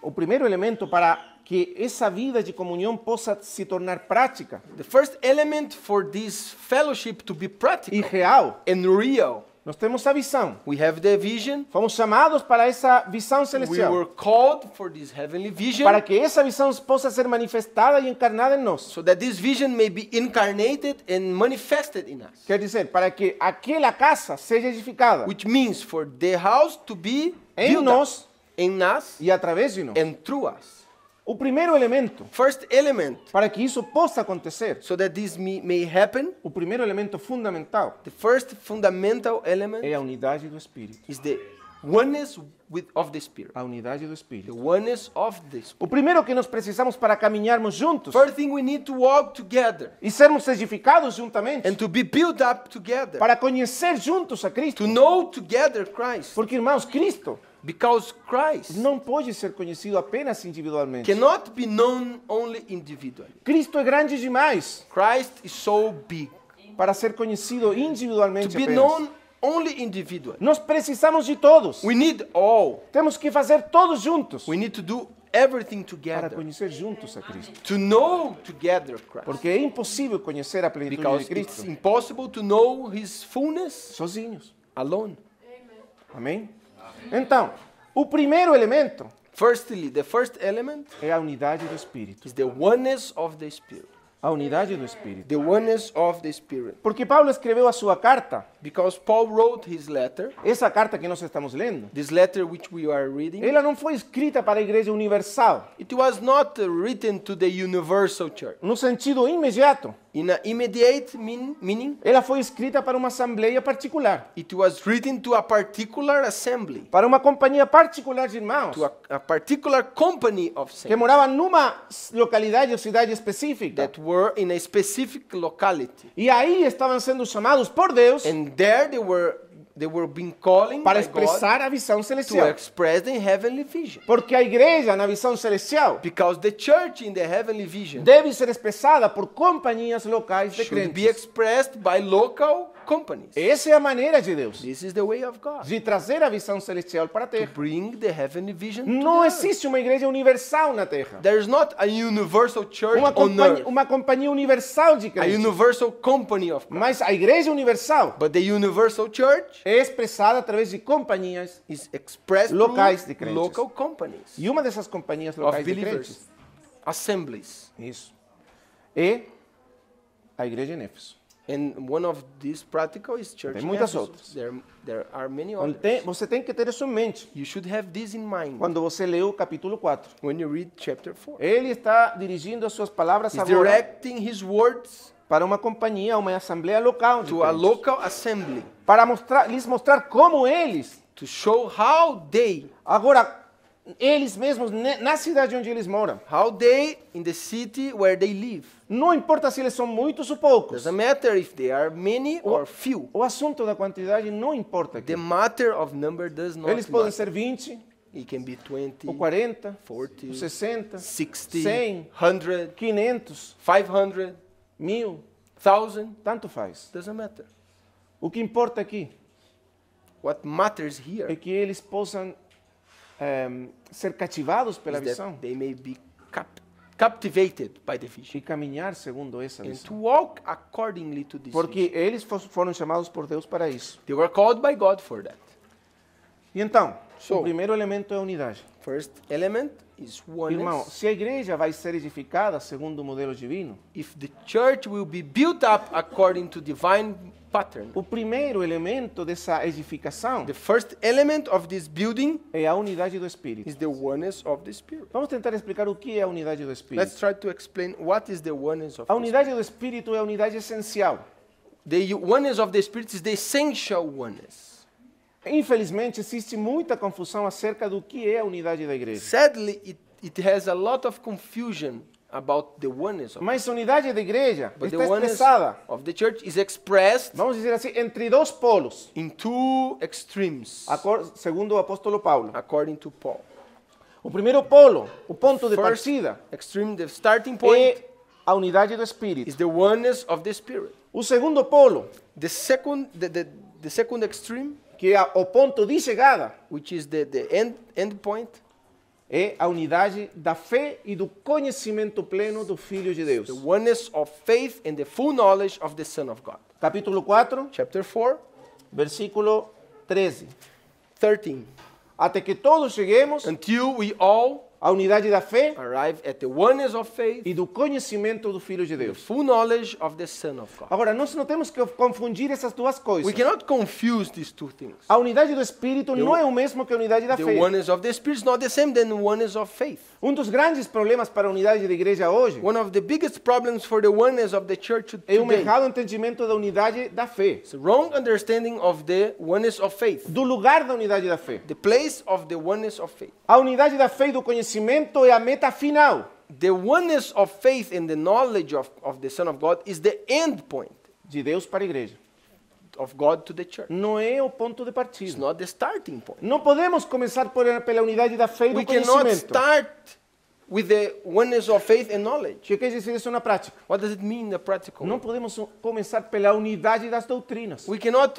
o primeiro elemento para que essa vida de comunhão possa se tornar prática the first element for this fellowship to be e practical real, and real, nós temos a visão. we have the vision. Fomos chamados para essa visão We celestial, were called for this heavenly vision, para que essa visão possa ser manifestada e encarnada em nós. so that this vision may be incarnated and manifested in us. Quer dizer, para que aquela casa seja edificada Which means for the house to be em built up nós in us e através de nós. and through us. O primeiro elemento First element, para que isso possa acontecer, so that this may happen, o primeiro elemento fundamental the first fundamental element é a unidade do Espírito. is the oneness of the Spirit. A unidade do The Espírito. oneness of the Spirit. O primeiro que nós precisamos para caminharmos juntos First thing, we need to walk together e sermos edificados juntamente, and to be built up together, para conhecer juntos a Cristo. to know together Christ. Porque, irmãos, Cristo Because Christ não pode ser conhecido apenas individualmente. cannot be known only individually. Cristo é grande demais Christ is so big para ser conhecido to individualmente be apenas. known only individually. Nós precisamos de todos. We need all. Temos que fazer todos juntos We need to do everything para together conhecer juntos a Cristo. to know together Christ. Porque é impossível conhecer a plenitude de Because it's Cristo impossible to know His fullness sozinhos. alone. Amém? Então, o primeiro elemento Firstly, the first element é a unidade do Espírito. is the oneness of the Spirit. A unidade do Espírito. The oneness of the Spirit. Porque Paulo escreveu a sua carta, Because Paul wrote his letter, essa carta que nós estamos lendo, this letter which we are reading, ela não foi escrita para a igreja universal, it was not written to the universal church. no sentido imediato. In an immediate meaning, Ela foi escrita para uma assembleia particular, it was written to a particular assembly, para uma companhia particular de irmãos, to a particular company of que saints moravam numa localidade ou cidade específica. that were in a specific locality. E aí estavam sendo chamados por Deus And there they were being calling para by God expressar a visão to celestial. express the heavenly vision. Porque a igreja na visão celestial Because the church in the heavenly vision deve ser expressada por companhias locais de should be crentes. expressed by local companies. Essa é a maneira de Deus This is the way of God. de trazer a visão celestial para a terra. Bring the heavenly vision to Não the earth. existe uma igreja universal na terra. There is not a universal church Uma on earth, uma companhia universal de a crentes. universal company of God. Mas a igreja universal But the universal church é expressada através de companhias is expressed Locais de through crentes. local companies e uma dessas companhias of locais de believers, crentes. assemblies. Isso. É a igreja em Éfeso. And one of these practical is church. Tem muitas Ephesus. outras. There are many Então, others. você tem que ter isso em mente You should have this in mind quando você lê o capítulo 4. when you read chapter 4. Ele está dirigindo as suas palavras He's agora directing his words para uma companhia, uma assembleia local, de to a crentes, local assembly para lhes mostrar como eles, to show how they, eles mesmos, na cidade onde eles moram, in the city where they live. não importa se eles são muitos ou poucos, Doesn't matter if they are many or few. o assunto da quantidade não importa aqui. The matter of number does not Eles podem matter. ser 20, It can be 20, ou 40, 40, ou 60, 60, 100, 100, 500, 500, 1000, 1000. tanto faz. Doesn't matter. O que importa aqui What matters é here que eles possam ser cativados pela is visão that they may be captivated by the vision e caminhar segundo essa and visão. to walk accordingly to this vision. Porque eles foram chamados por Deus para isso. They were called by God for that. E então, So, o primeiro elemento é a unidade. First element is Irmão, oneness. se a igreja vai ser edificada segundo o modelo divino, If the church will be built up according to divine pattern, o primeiro elemento dessa edificação the first element of this building é a unidade do Espírito. is the oneness of the Spirit. Vamos tentar explicar o que é a unidade do Let's Espírito. try to explain what is the oneness of A the Spirit. unidade do Espírito é a unidade essencial. The oneness of the Spirit is the essential oneness. Infelizmente, existe muita confusão acerca do que é a unidade da igreja. Sadly, it has a lot of confusion about the oneness of Mas a unidade da igreja But the está oneness expressada, of the church is expressed vamos dizer assim, entre dois polos, in two extremes, segundo o apóstolo Paulo. according to Paul. O primeiro polo, o ponto de First partida, extreme, the starting point é a unidade do Espírito. is the oneness of the Spirit. O segundo polo, The second extreme, que é o ponto de chegada, which is the end point, é a unidade da fé e do conhecimento pleno do Filho de Deus. the oneness of faith and the full knowledge of the Son of God. Capítulo 4, Chapter 4, versículo 13. 13. Até que todos cheguemos Until we all à unidade da fé arrive at the oneness of faith, e do conhecimento do Filho de the Deus. full knowledge of the Son of God. Agora, nós não temos que confundir essas duas coisas. We cannot confuse these two things. A unidade do Espírito não é o mesmo que a unidade da The fé. oneness of the Spirit is not the same than the oneness of faith. Dos grandes problemas para a unidade da igreja hoje One of the biggest problems for the oneness of the church é today errado entendimento da unidade da fé, is a wrong understanding of the oneness of faith, do lugar da unidade da fé. the place of the oneness of faith. A unidade da fé e do conhecimento é a meta final The oneness of faith and the knowledge of the Son of God is the end point de Deus para a igreja. of God to the church. Não é o ponto de It's partida. not the starting point. Não podemos começar pela unidade da fé e do We cannot conhecimento. start with the oneness of faith and knowledge. O que quer dizer isso na prática? What does it mean in the practical? Não podemos começar pela unidade das doutrinas. We cannot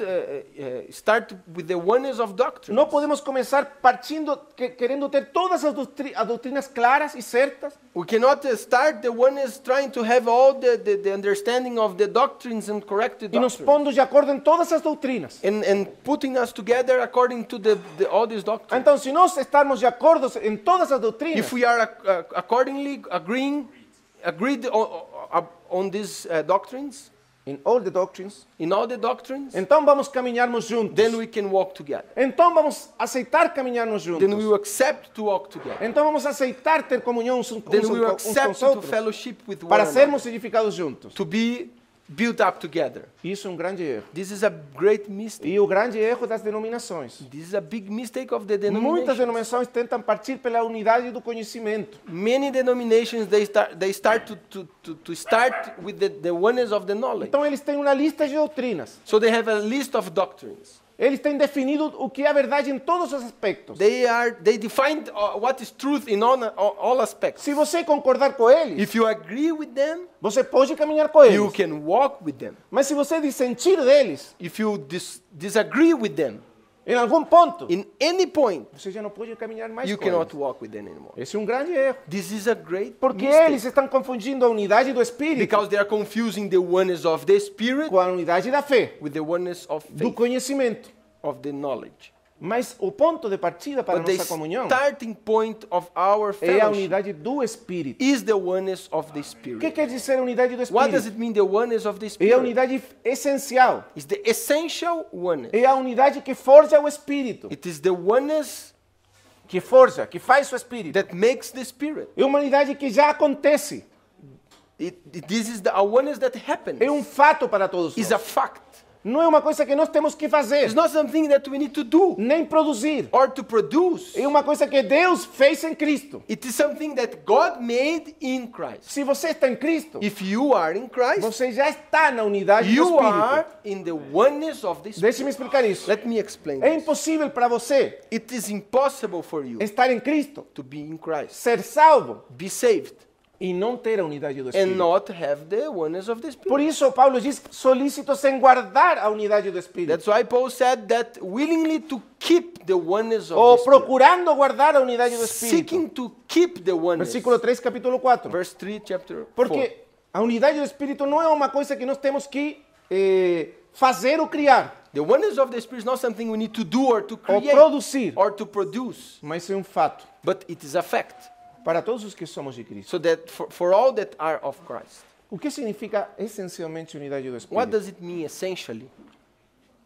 start with the oneness of doctrine. Não podemos começar partindo, querendo ter todas as doutrinas claras e certas. We cannot start the oneness trying to have all the understanding of the doctrines and corrected E nos doctrines. pondo de acordo em todas as doutrinas. And putting us together according to all these doctrines. Então, se nós estarmos de acordo em todas as doutrinas, If we are accordingly agreed on these doctrines, in all the doctrines, in all the doctrines, então vamos caminharmos juntos. then we can walk together. Então vamos aceitar caminharmos Then we juntos. will accept to walk together. Então vamos aceitar ter comunhão uns Then we will com os accept to outros fellowship with one para another, sermos edificados juntos. to be built up together. Isso é um grande erro. This is a great mistake. E o grande erro das denominações. This is a big mistake of the Muitas denominations. denominações tentam partir pela unidade do conhecimento. Many denominations they start to start with the oneness of the knowledge. Então eles têm uma lista de doutrinas. So they have a list of doctrines. Eles têm definido o que é a verdade em todos os aspectos. They defined what is truth in all aspects. Se você concordar com eles, If you agree with them, você pode caminhar com you eles. can walk with them. Mas se você dissentir deles, If you disagree with them em algum ponto, in any point, você já não pode caminhar mais you com cannot eles. walk with them anymore. Esse é um grande erro. This is a great Porque mistake. eles estão confundindo a unidade do Espírito Because they are confusing the oneness of the Spirit com a unidade da fé, with the oneness of do faith, conhecimento. of the knowledge. Mas o ponto de partida para But the nossa comunhão starting point of our é a fellowship unidade do Espírito. is the oneness of the O que Spirit. quer dizer a unidade do What does Espírito? it mean, the oneness of the É a Spirit? unidade essencial. It's the essential oneness. É a unidade que forja o Espírito. It is the oneness Que forja, que faz o Espírito. that makes the Spirit. É uma unidade que já acontece. This is a oneness that happens. É um fato para todos It's a nós. fact. Não é uma coisa que nós temos que fazer, It's not something that we need to do nem produzir. or to produce. É uma coisa que Deus fez em Cristo. It is something that God made in Christ. Se você está em Cristo, If you are in Christ, você já está na unidade do you are Espírito. in the oneness of the Spirit. Deixe-me explicar isso. Let me explain É this. impossível para você It is impossible for you estar em Cristo, to be in Christ, ser salvo be saved, e não ter a unidade do and Espírito. not have the oneness of the Por Spirit. isso Paulo diz solícitos em guardar a unidade do Espírito. That's why Paul said that willingly to keep the oneness of Ou the Spirit. procurando guardar a unidade do Espírito. Seeking to keep the oneness. Versículo 3, capítulo 4. Verse 3, chapter 4. Porque a unidade do Espírito não é uma coisa que nós temos que fazer ou criar, The oneness of the Spirit is not something we need to do or to ou create produzir, or to produce, mas é um fato but it is a fact. para todos os que somos de Cristo. So that for all that are of Christ. O que significa essencialmente unidade do What Espírito? does it mean essentially?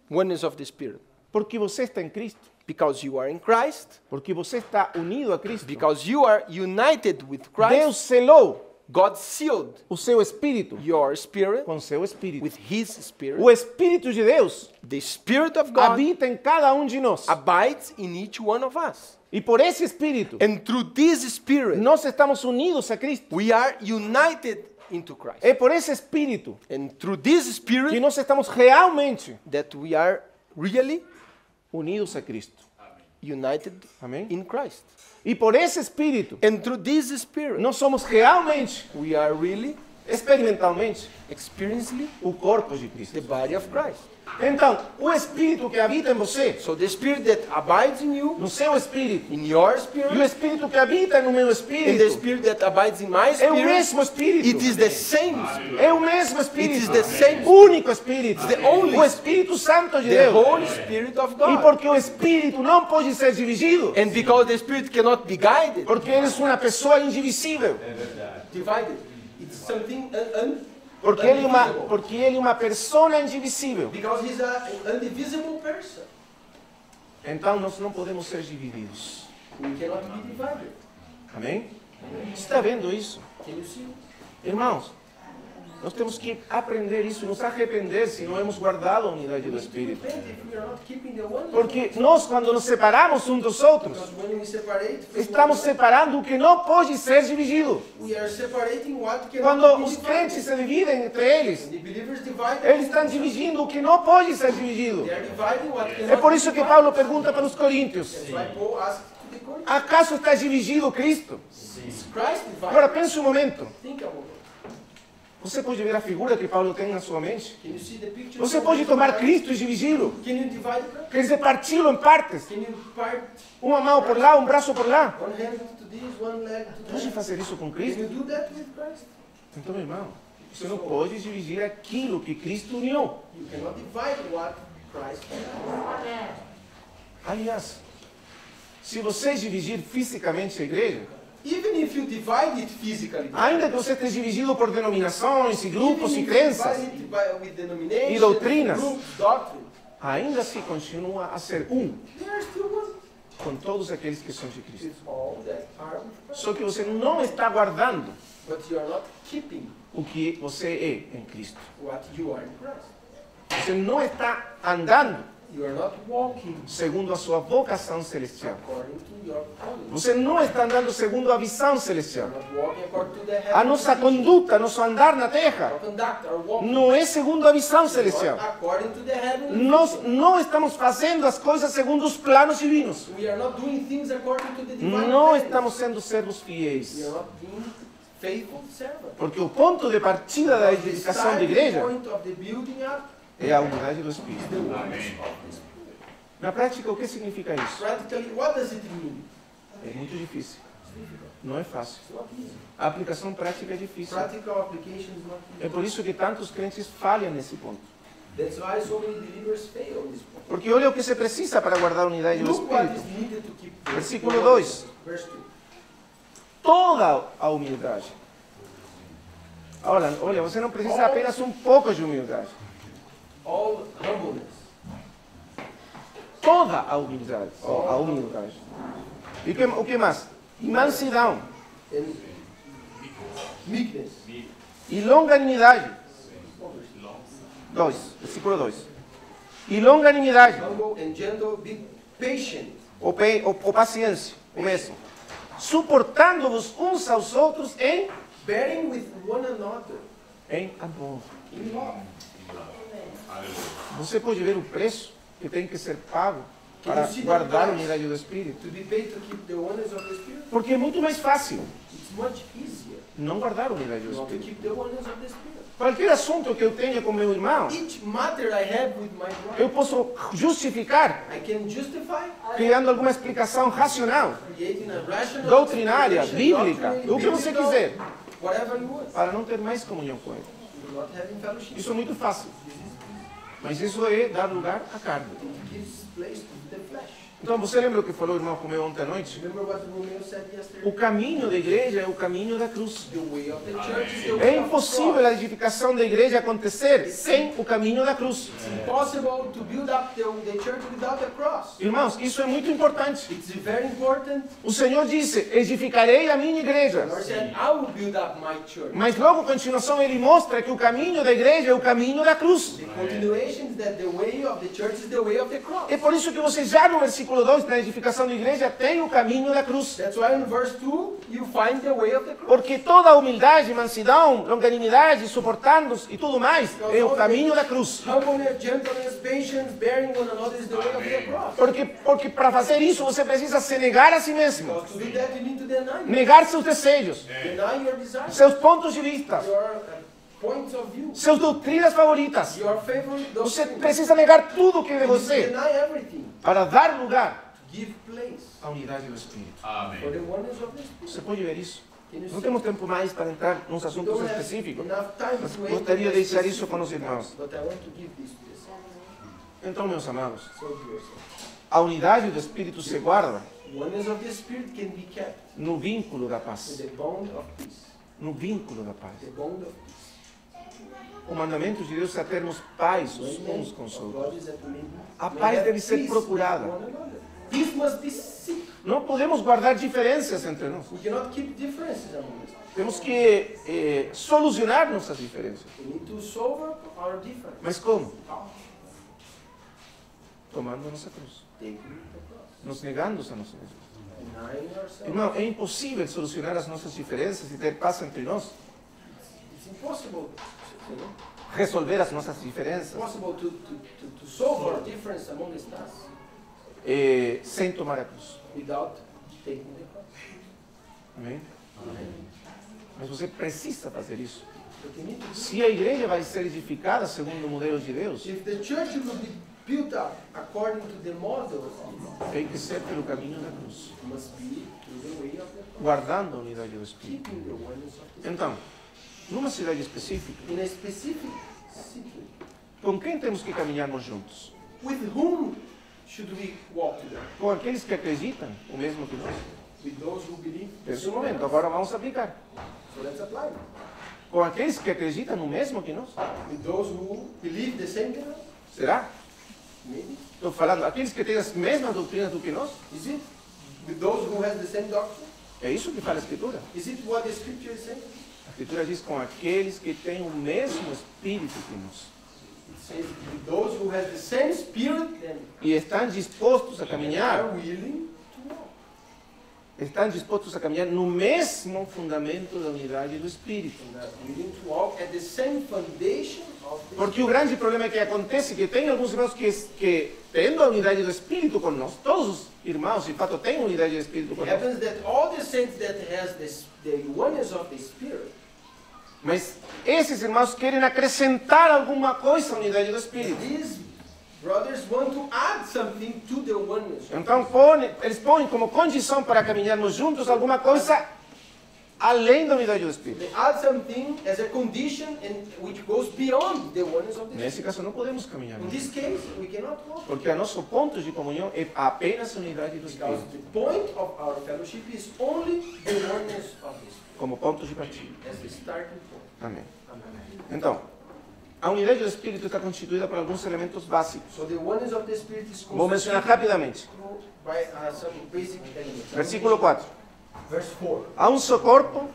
Oneness of the Spirit. Porque você está em Cristo, Because you are in Christ, porque você está unido a Cristo. because you are united with Christ, Deus selou God sealed o seu Espírito your spirit com seu Espírito. with His Spirit. O Espírito de Deus The Spirit of God habita em cada um de nós. abides in each one of us. E por esse Espírito, And through this Spirit, nós estamos unidos a Cristo. we are united into Christ. É por esse Espírito And through this que Spirit, nós estamos realmente that we are really unidos a Cristo. united Amém? in Christ. E por esse Espírito, And through this Spirit, nós somos realmente, we are really, experimentalmente, experientially, o corpo de the Cristo. body of Christ. Então, o Espírito que habita em você, So the Spirit that abides in you, no seu Espírito, in your e o spirit, Espírito que habita no meu and the Espírito, Spirit that abides in my é o spirit, mesmo Espírito. it is the same Spirit. É o mesmo It Espírito. is the same Único Espírito. It's the only O Espírito Santo de the Deus. Holy Spirit of E God. porque o Espírito não pode ser dividido, And because the Spirit cannot be guided, porque ele é uma pessoa indivisível. divided, it's something Porque ele é uma pessoa indivisível. because He's an indivisible person. Então nós não podemos ser divididos. We cannot be divided. Amém? Você está vendo isso? Can you see? Irmãos, nós temos que aprender isso, nos arrepender se não hemos guardado a unidade do Espírito. Repent if we are not keeping the oneness. Porque nós, quando nos separamos uns dos outros, Because when we separate, estamos separando o que não pode ser dividido. we are separating what cannot Quando be os divided. crentes se dividem entre eles, The believers divide. eles estão dividindo o que não pode ser dividido. They are dividing what É cannot por be isso que divided. Paulo pergunta para os coríntios: That's why Paul asked to the Corinthians, acaso está dividido Cristo? is Christ Agora divided? pense um momento. Think about it. Você pode ver a figura que Paulo tem na sua mente? Can you see the picture? Você pode tomar Cristo e dividi-lo. Can you divide Christ? Quer dizer, parti-lo em partes. Can you part Uma mão por lá, um braço por lá. one hand to this, one leg to Pode that? fazer isso com Can Cristo? you do that with Christ? Então, meu irmão, você não pode dividir aquilo que Cristo uniu. You cannot divide what Christ has. Aliás, se você dividir fisicamente a igreja, Even if you divide it physically, ainda que você esteja dividido por denominações e grupos e even if you crenças, divide it with denominations, e doutrinas. groups, doctrines, ainda assim continua a ser um they are still one. com todos aqueles que são de Cristo. It's all that are with Christ. Só que você não está guardando But you are not keeping o que você é em Cristo. what you are in Christ. Você não está andando You are not walking segundo a sua vocação celestial. according to your calling. Você não está andando segundo a visão You celestial. are not walking according to the A heaven. nossa conduta, nosso andar na terra, Our conduct, our walk, não é segundo a visão not celestial. according to the heaven. Nós não estamos fazendo as coisas segundo os planos divinos. We are not doing things according to the divine Não plan. estamos sendo servos We fiéis. are not being faithful servants. Porque o ponto de partida da The edificação da starting igreja point of the building up é a unidade do Espírito. the oneness of the Spirit. Na prática, o que significa isso? Practically, what does it mean? É muito difícil. Não é fácil. It's not easy. A aplicação prática é difícil. Practical application is not É easy. por isso que tantos crentes falham nesse ponto. That's why so many believers fail on this point. Porque olha o que se precisa para guardar a unidade do Look what is Espírito. needed to keep the Versículo 2. Verse 2. Toda a humildade. Olha, você não precisa apenas um pouco de humildade. All humbleness. Toda a humildade. A humildade. E o que mais? E mansidão. And meekness. E longanimidade. 2. Versículo 2. E longanimidade. Humble and gentle, be patient. Ou paciência. O mesmo. Suportando-vos uns aos outros em Bearing with one another amor. in love. Você pode ver o preço que tem que ser pago para guardar a unidade do Espírito. To be paid to keep the oneness of the Spirit. Porque é muito mais fácil It's much easier não guardar a unidade do not to Espírito. keep the oneness of the Spirit. Qualquer assunto que eu tenha com meu irmão, Each matter I have with my eu brother, posso justificar I can justify criando alguma explicação racional, creating a rational doutrinária, explanation, bíblica, doctrinally, o que você biblical, quiser, whatever you want. para não ter mais comunhão com ele. You're not having fellowship. Isso é muito fácil. Mas isso é dar lugar à carne. It gives place to the flesh. Então, você lembra o que falou o irmão Romeu ontem à noite? Remember what Romeo said yesterday? O caminho da igreja é o caminho da cruz. The way of the church is the way É of the impossível cross. a edificação da igreja acontecer sem o caminho da cruz. Impossible to build up the church without the cross. Irmãos, isso é muito importante. It's very important. O Senhor disse, edificarei a minha igreja. The Lord said, I will build up my church. Mas logo a continuação ele mostra que o caminho da igreja é o caminho da cruz. The continuation is that the way of the church is the way of the cross. É por isso que você já no versículo 2, na edificação da igreja, tem o caminho da cruz. That's why in verse 2 you find the way of the cross. Porque toda a humildade, mansidão, longanimidade, suportando-os e tudo mais é o caminho da cruz. Humbleness, gentleness, patience, bearing one another is the way of the cross. Porque para fazer isso você precisa se negar a si mesmo. Because to do that you need to deny. Negar seus desejos, Deny your desires, seus pontos de vista, your points of view, suas doutrinas favoritas. your favorite Você doctrine. precisa negar tudo que é de You você deny everything. para dar lugar Give place à unidade do Espírito. for the oneness of the Spirit. Você pode ver isso. Can you Não see? temos tempo mais para entrar nos We assuntos don't have específicos. enough time Mas to gostaria de deixar isso specific com os irmãos. But I want to give this to the saints. Então, meus amados, So dear saints, a unidade do Espírito se guarda oneness of the Spirit can be kept no vínculo da with paz. the bond of peace. No vínculo da paz. The bond of peace. O mandamento de Deus é termos paz uns com os outros. God is that we may A may paz have deve ser peace procurada. with one another. Peace must be seek. Não podemos guardar diferenças entre nós. We cannot keep differences among us. Temos que solucionar nossas diferenças. We need to solve our differences. Mas como? Tomando a nossa cruz. Taking the cross. Nos negando a nós mesmos. Denying ourselves. Irmão, é impossível solucionar as nossas diferenças e ter paz entre nós. It's impossible, you know, Resolver as nossas diferenças impossible to solve our difference among us sem tomar a cruz. without taking the cross. Amém? Mas você precisa fazer isso. But you need to do. Se a igreja vai ser edificada segundo o modelo de Deus, If the church will be built up according to the model, tem que ser pelo caminho da cruz, it must be through the way of the cross. guardando a unidade do Espírito. Keeping the oneness of the Spirit. Então, numa cidade específica, In a specific city, com quem temos que caminharmos juntos? with whom should we walk together? Com aqueles que acreditam o mesmo que nós? With those who believe. Nesse momento, agora vamos aplicar. So let's apply it. Com aqueles que acreditam no mesmo que nós? With those who believe the same thing. Será? Maybe. Estou falando, aqueles que têm as mesmas doutrinas do que nós? Is it with those who has the same doctrine? É isso que fala a Escritura. Is it what the scripture is saying? A Escritura diz com aqueles que têm o mesmo Espírito que nós. It says with those who has the same spirit and E estão dispostos a are caminhar, willing to walk. estão dispostos a caminhar no mesmo fundamento da unidade do Espírito. And are willing to walk at the same foundation of the Porque o grande problema que acontece é que tem alguns irmãos que tendo a unidade do Espírito com nós, todos os irmãos, de fato, têm a unidade do Espírito com It nós, happens that all the saints that has the oneness of the spirit, mas esses irmãos querem acrescentar alguma coisa à unidade do Espírito. these brothers want to add something to the oneness. Então, eles põem como condição para caminharmos juntos alguma coisa além da unidade do Espírito. They add something as a condition and which goes beyond the oneness of the Nesse Spirit. caso não podemos caminhar, In this case, we cannot walk. porque o nosso ponto de comunhão é apenas a unidade do Because Espírito, the point of our fellowship is only the oneness of the Spirit. como ponto de partida. As the starting point. Amém. Amen. Então, a unidade do Espírito está constituída por alguns elementos básicos. So the oneness of the Spirit is Vou mencionar rapidamente. by some basic elements. Versículo 4. Verse 4. Há um só corpo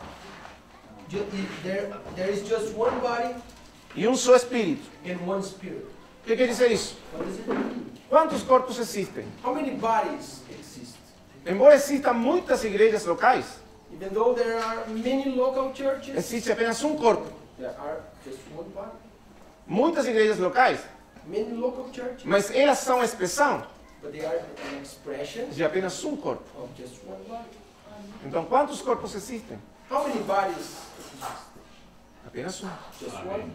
There is just one body e um só Espírito. and one Spirit. O que quer dizer isso? What does it mean? Quantos corpos existem? How many bodies exist? Embora existam muitas igrejas locais, Even though there are many local churches, existe apenas um corpo. there are just one body. Muitas igrejas locais, Many local churches, mas elas são a expressão but they are an expression de apenas um corpo. of just one body. Então, quantos corpos existem? How many bodies exist? Apenas um. Just one.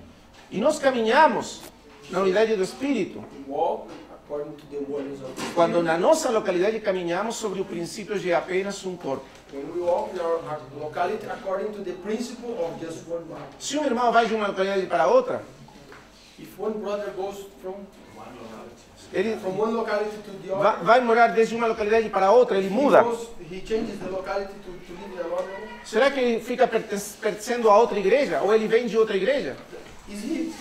E nós caminhamos na unidade do Espírito We walk according to the oneness of the Spirit. quando na nossa localidade caminhamos sobre o princípio de apenas um corpo. When we walk in our locality according to the principle of just one body. Se um irmão vai de uma localidade para outra, If one brother goes ele from one locality to the other, vai morar desde uma localidade para outra, ele muda. he changes the locality to live in another one. Será que ele fica pertencendo a outra igreja? Ou ele vem de outra igreja? Is he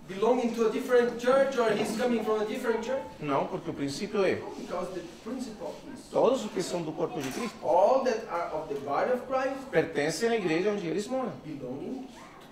belonging to a different church or he's coming from a different church? Não, porque o princípio é: Because the principle is todos os que são do corpo de Cristo all that are of the body of Christ pertencem à igreja onde eles moram.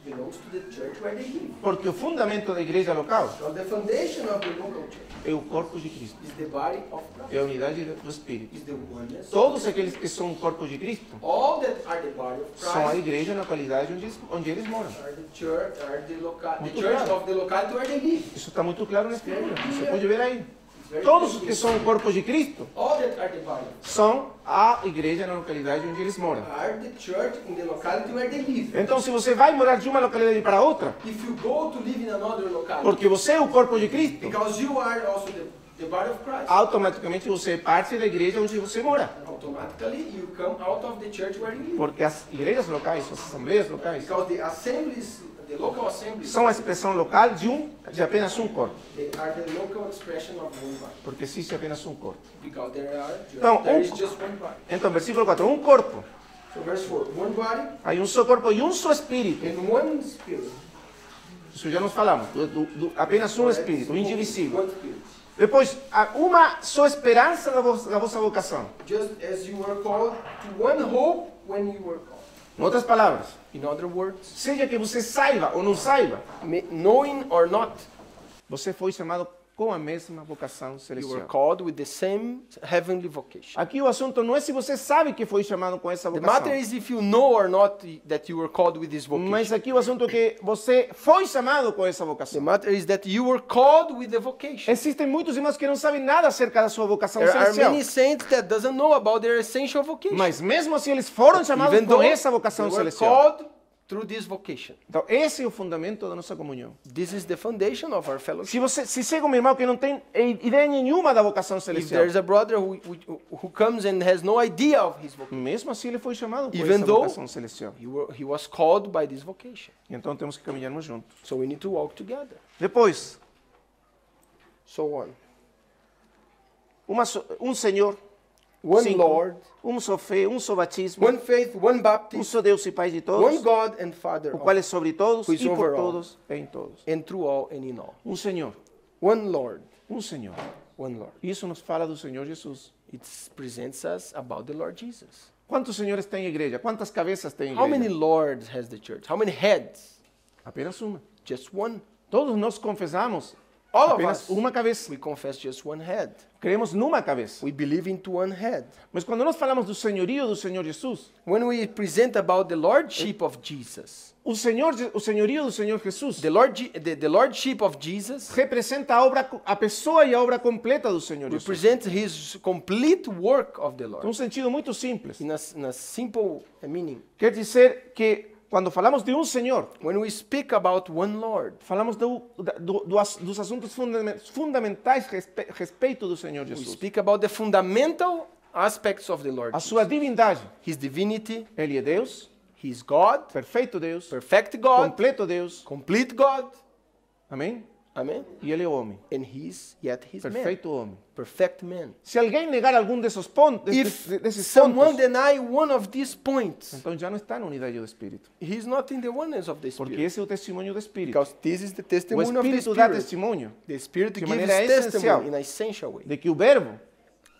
belongs to the church where they live. Porque o fundamento da igreja local Because the foundation of the local church é o corpo de Cristo, is the body of Christ, é a unidade do Espírito. is the oneness. Todos aqueles que são o corpo de Cristo All that are the body of são a Christ igreja na qualidade onde eles moram. are the church, the Muito church claro. of the locality where they live. Isso está muito claro na Escritura. Você pode ver aí. It's very Todos os clear. que são o corpo de Cristo All that are the body são a igreja na localidade onde eles moram. are the church in the locality where they live. Então, se você vai morar de uma localidade para outra, If you go to live in another locality, porque você é o corpo de Cristo, because you are also the body of Christ, automaticamente você é parte da igreja onde você mora. automatically you come out of the church where you live. Porque as igrejas locais, as assembleias locais, Because the assemblies, the local assemblies, são a expressão local de apenas um corpo. they are the local expression of one body. Porque existe apenas um corpo. Because Então, there is just one body. Então, versículo 4, um corpo. So verse 4, one body Aí um só corpo e um só espírito. and one spirit. Isso já nós falamos. Apenas um espírito, um indivisível. One spirit. Depois, há uma só esperança da vossa vocação. Just as you were called to one hope when you were called. Em outras palavras, In other words, seja que você saiba ou não saiba, knowing or not, você foi chamado com a mesma vocação you were celestial. called with the same heavenly vocation. Aqui o assunto não é se você sabe que foi chamado com essa The vocação. matter is if you know or not that you were called with this vocation. Mas aqui o assunto é que você foi chamado com essa The vocação. matter is that you were called with the vocation. Existem muitos irmãos que não sabem nada acerca da sua vocação There are celestial. many saints that doesn't know about their essential vocation. Mas mesmo assim eles foram chamados Even com though essa vocação they were celestial. called through this vocation. Então esse é o fundamento da nossa comunhão. This is the foundation of our fellowship. Se chega um irmão que não tem ideia nenhuma da vocação If celestial, there's a brother who comes and has no idea of his vocation, mesmo assim ele foi chamado com Even essa though- vocação celestial. he was called by this vocation. Então temos que caminharmos juntos. So we need to walk together. Depois, So on. um Senhor, One 5, Lord, um só fé, um só batismo, one faith, one um baptism, só Deus e Pai de one todos, God and Father o of, qual é sobre todos who is e por over all. todos e em todos. and through all and in all. Um Senhor, One Lord, um Senhor. one Lord. Isso nos fala do Senhor Jesus. It presents us about the Lord Jesus. Quantos senhores tem a igreja? Quantas cabeças tem a How many igreja? lords has the church? How many heads? Apenas uma. Just one. Todos nós confessamos All of apenas us. uma cabeça. We confess just one head. Cremos numa cabeça. We believe into one head. Mas quando nós falamos do senhorio do Senhor Jesus, When we present about the lordship of Jesus, o senhorio do Senhor Jesus the lordship of Jesus representa a pessoa e a obra completa do Senhor Jesus. represents his complete work of the Tem Lord. um sentido muito simples. In a simple meaning, Quer dizer que quando falamos de um Senhor, when we speak about one Lord, falamos dos assuntos fundamentais respeito do Senhor we Jesus. speak about the fundamental aspects of the Lord. A sua divindade. His divinity, Ele é Deus, He's God, perfeito Deus, perfect God, completo Deus. complete God. Amém? Amen. E ele é homem, And he's man, perfeito homem. perfect man. Se alguém negar algum desses pontos, If desses someone pontos, deny one of these points, então já não está na unidade do Espírito. he's not in the oneness of the Porque Spirit. esse é o testemunho do Espírito. Because this is the O testimony of the Espírito dá Spirit. testemunho The Spirit de gives maneira essencial testimony in an essential way. de que o Verbo,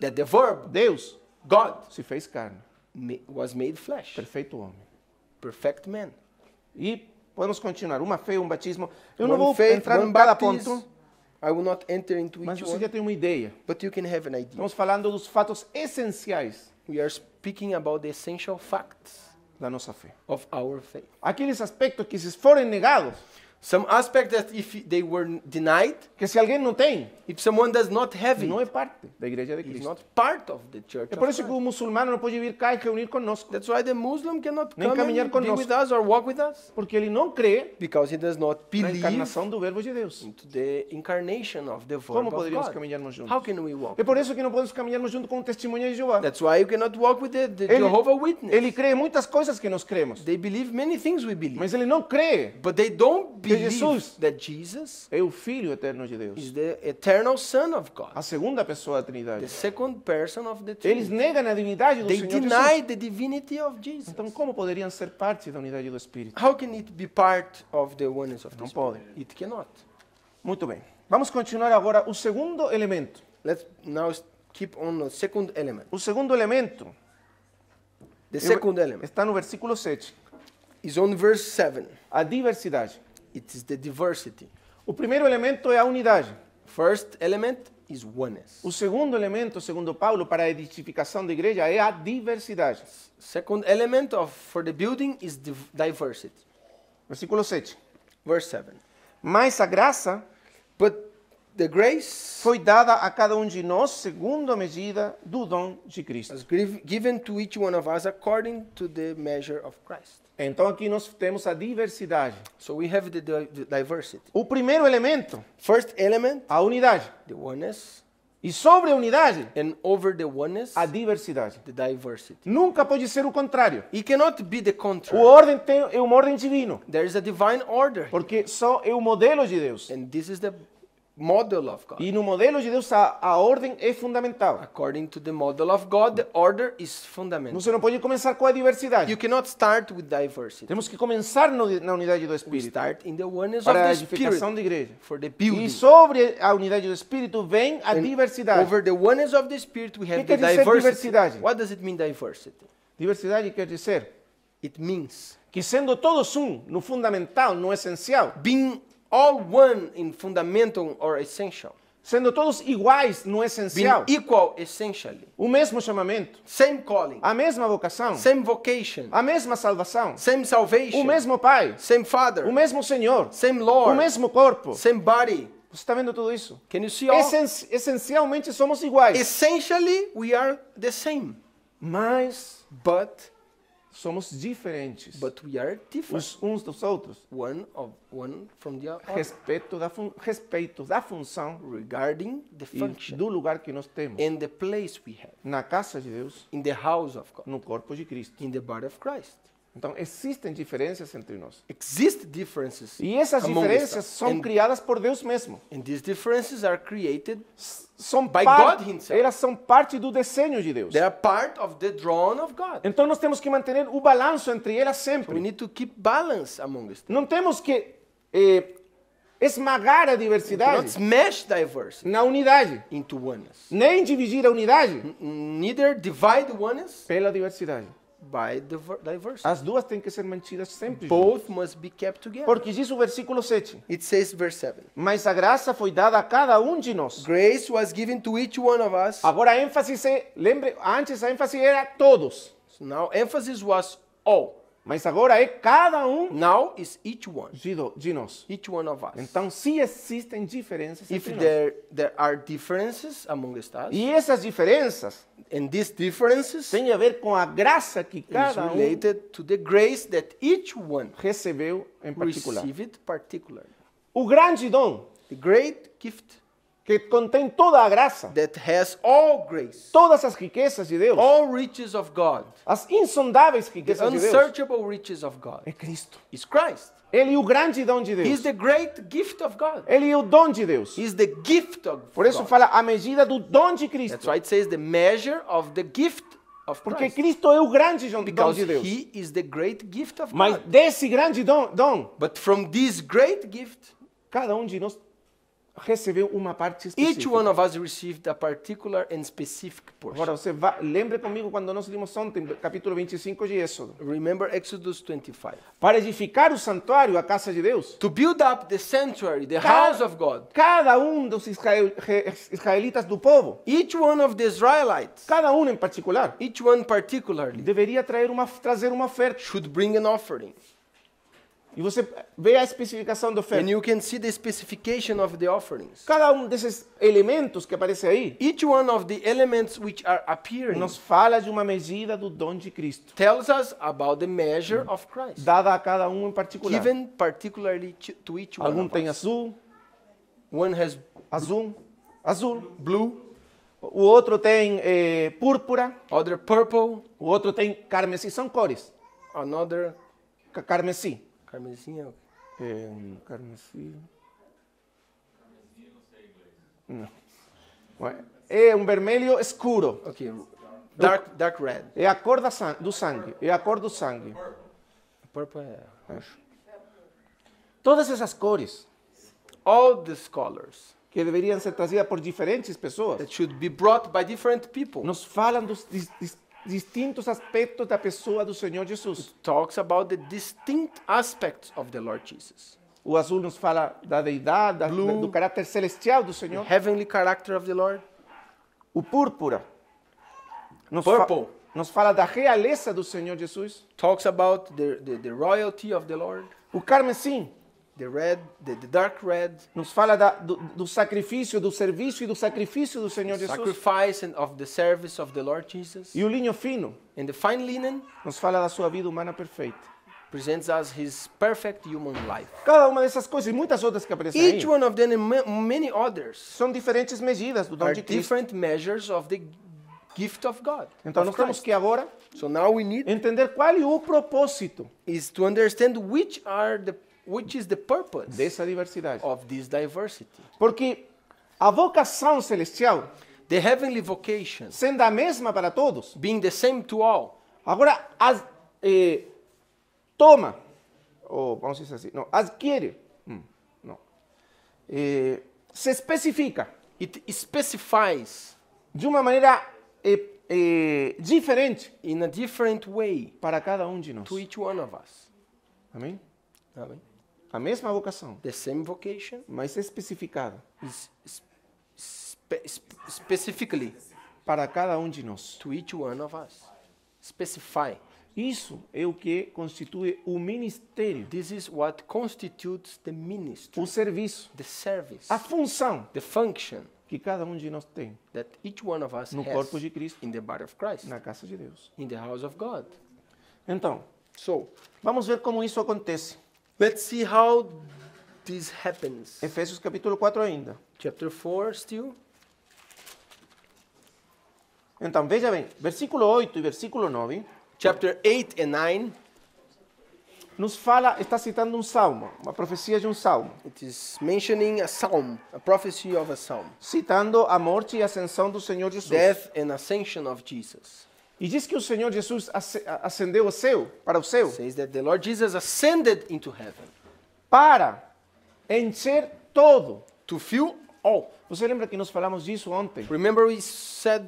That the verb, Deus, God, se fez carne. was made flesh. Perfeito homem. Perfect man. E podemos continuar. Uma fé, um batismo. Eu One não vou faith, entrar one em cada baptism. ponto, I will not enter into mas each você já one, tem uma ideia. but you can have an idea. Estamos falando dos fatos essenciais We are speaking about the essential facts da nossa fé. of our faith. Aqueles aspectos que se forem negados, Some aspects that if they were denied, que se alguém não tem, if someone does not have it, não é parte da igreja de is Cristo. not part of the church É of por isso que Christ. o muçulmano não pode vir cá e reunir conosco, That's why the Muslim cannot Nem come caminhar and be conosco. with us or walk with us, porque ele não crê because he does not na believe encarnação do Verbo de Deus. into the incarnation of the Como Word of poderíamos God. caminharmos juntos? How can we walk? É por isso que não podemos caminharmos junto com o testemunho de Jeová. That's why you cannot walk with the Ele- Jehovah Witness. Ele crê em muitas coisas que nós cremos, They believe many things we believe, mas ele não crê but they don't believe Jesus that Jesus é o Filho eterno de Deus, is the eternal Son of God, a segunda pessoa da the Trindade. second person of the Eles Trinity. negam a divindade do They Senhor deny Jesus. the divinity of Jesus. Então, como poderiam ser parte da unidade do Espírito? How can it be part of the oneness of the Não Spirit? podem. It cannot. Muito bem. Vamos continuar agora o segundo elemento. Let's now keep on the second element. O segundo elemento The second element está no versículo 7, is on verse 7. a diversidade. It is the diversity. O primeiro elemento é a unidade. First element is oneness. O segundo elemento, segundo Paulo, para a edificação da igreja é a diversidade. Second element for the building is diversity. Versículo 7. Verse 7. Mas a graça But the grace foi dada a cada um de nós segundo a medida do dom de Cristo. was given to each one of us according to the measure of Christ. Então aqui nós temos a diversidade. So we have the diversity. O primeiro elemento, First element, a unidade. the oneness, E sobre a unidade, and over the oneness, a diversidade. the diversity. Nunca pode ser o contrário. It cannot be the O contrary. ordem é uma ordem divina, There is a divine order, porque só é o modelo de Deus. and this is the model of God. E no modelo de Deus a ordem é fundamental. According to the model of God, the order is fundamental. Você não pode começar com a diversidade. You cannot start with diversity. Temos que começar na unidade do We Espírito start in the oneness of para a the edificação Spirit da igreja. for the E building. sobre a unidade do Espírito vem a And diversidade. over the oneness of the Spirit, we have Que the quer dizer diversity. diversidade? What does it mean, diversity? Diversidade quer dizer It means que sendo todos no fundamental, no essencial, being all one in fundamental or essential. sendo todos iguais no Being essencial, equal essentially. o mesmo chamamento, Same calling. a mesma vocação, Same vocation. a mesma salvação, Same salvation. o mesmo Pai, Same Father. o mesmo Senhor, Same o Lord. mesmo corpo. Same body. Você está vendo tudo isso? Can you see all? Essencialmente somos iguais, Essentially, we are the same. mas But diferentes we are different. os uns dos outros. One from the other. Respeito da função Regarding the e function do lugar que nós temos and the place we have na casa de Deus, in the house of God, no corpo de Cristo. in the body of Christ. Então existem diferenças entre nós. Exist differences E essas among diferenças us. são criadas por Deus mesmo. And these differences are created. São By God himself. elas são parte do desenho de Deus. They are part of the drawing of God. Então nós temos que manter o balanço entre elas We sempre. need to keep balance among us. Não temos que esmagar a Not diversidade smash diversity na unidade, into oneness. nem dividir a unidade Neither divide oneness pela diversidade. by diversity. As duas têm que ser mantidas sempre juntas. Both must be kept together. Porque diz o versículo 7. It says, verse 7. Mas a graça foi dada a cada um de nós. Grace was given to each one of us. Agora a ênfase antes a ênfase era todos. So now emphasis was all. Mas agora é cada um Now is each one. de nós. Each one of us. Então, se existem diferenças If entre nós. there are differences among us, E essas diferenças and these differences têm a ver com a graça que is cada um related to the grace that each one recebeu em particular. received particularly. O grande dom The great gift que contém toda a graça, that has all grace, todas as riquezas de Deus, all riches of God, as insondáveis the riquezas de Deus, unsearchable riches of God, é Cristo. is Christ. Ele é o grande dom de He's Deus. the great gift of God. Ele é o dom de Deus. He's the gift of Por isso God. fala a medida do dom de That's Cristo. why it says the measure of the gift of Porque Christ. Cristo é o grande dom Because de Deus. he is the great gift of Mas God. desse grande dom, But from this great gift, cada de nós recebeu uma parte each específica. one of us received a particular and specific portion. Agora você lembre comigo quando nós limos ontem, capítulo 25 de Êxodo. Remember Exodus 25. Para edificar o santuário, a casa de Deus, To build up the sanctuary, the house of God, cada dos israelitas do povo, each one of the Israelites, cada em particular, each one particularly, deveria trazer uma oferta. should bring an offering. E você vê a especificação da And oferta. you can see the specification of the offerings. Cada desses elementos que aparece aí Each one of the elements which are appearing nos fala de uma medida do dom de Cristo, tells us about the measure of Christ, dada a cada em particular. given particularly to each one Algum of tem us. azul, One has azul. blue, O outro tem púrpura, other purple, o outro tem carmesim. São cores. another Carmesim. carmesim. Carmesim. Não. É vermelho escuro. Okay, dark red. É a cor do sangue. É a cor do sangue. Purple. Todas essas cores All these colors que deveriam ser trazidas por diferentes pessoas that should be brought by different people nos falam dos distintos aspectos da pessoa do Senhor Jesus. talks about the distinct aspects of the Lord Jesus. O azul nos fala da deidade, Blue. do caráter celestial do The Senhor. heavenly character of the Lord. O púrpura nos, Purple. nos fala da realeza do Senhor Jesus. Talks about the royalty of the Lord. O carmesim The red, the dark red, nos fala do sacrifício, do serviço e do sacrifício do Senhor Jesus. sacrifice and of the service of the Lord Jesus. E o linho fino And the fine linen nos fala da sua vida humana perfeita. presents us his perfect human life. Cada uma dessas coisas e muitas outras que aparecem aí Each one of them and many others são diferentes medidas do dom are de Cristo. different measures of the gift of God. Então of nós temos Christ. que agora So now we need entender qual é o propósito is to understand which is the purpose dessa diversidade. of this diversity. Porque a vocação celestial, The heavenly vocation sendo a mesma para todos, being the same to all, agora toma, ou vamos dizer assim, não, adquire, não, se especifica it specifies de uma maneira diferente in a different way para cada de nós. to each one of us. Amém? Amen. A mesma vocação, The same vocation mas especificada is specifically para cada de nós. to each one of us. Specify. Isso é o que constitui o ministério, This is what constitutes the ministry, o serviço, the service, a função the function que cada de nós tem that each one of us no has corpo de Cristo, in the body of Christ, na casa de Deus. in the house of God. Então, So, vamos ver como isso acontece. let's see how this happens. Efésios capítulo 4 ainda. Chapter 4 still. Então, veja bem, versículo 8 e versículo 9 Chapter 8 and 9, nos fala, está citando um salmo, uma profecia de um salmo, it is mentioning a psalm, a prophecy of a psalm. citando a morte e a ascensão do Senhor Jesus. Death and ascension of Jesus. E diz que o Senhor Jesus ascendeu ao céu, para o céu, Says that the Lord Jesus ascended into heaven para encher todo. to fill all. Você lembra que nós falamos disso ontem? Remember we said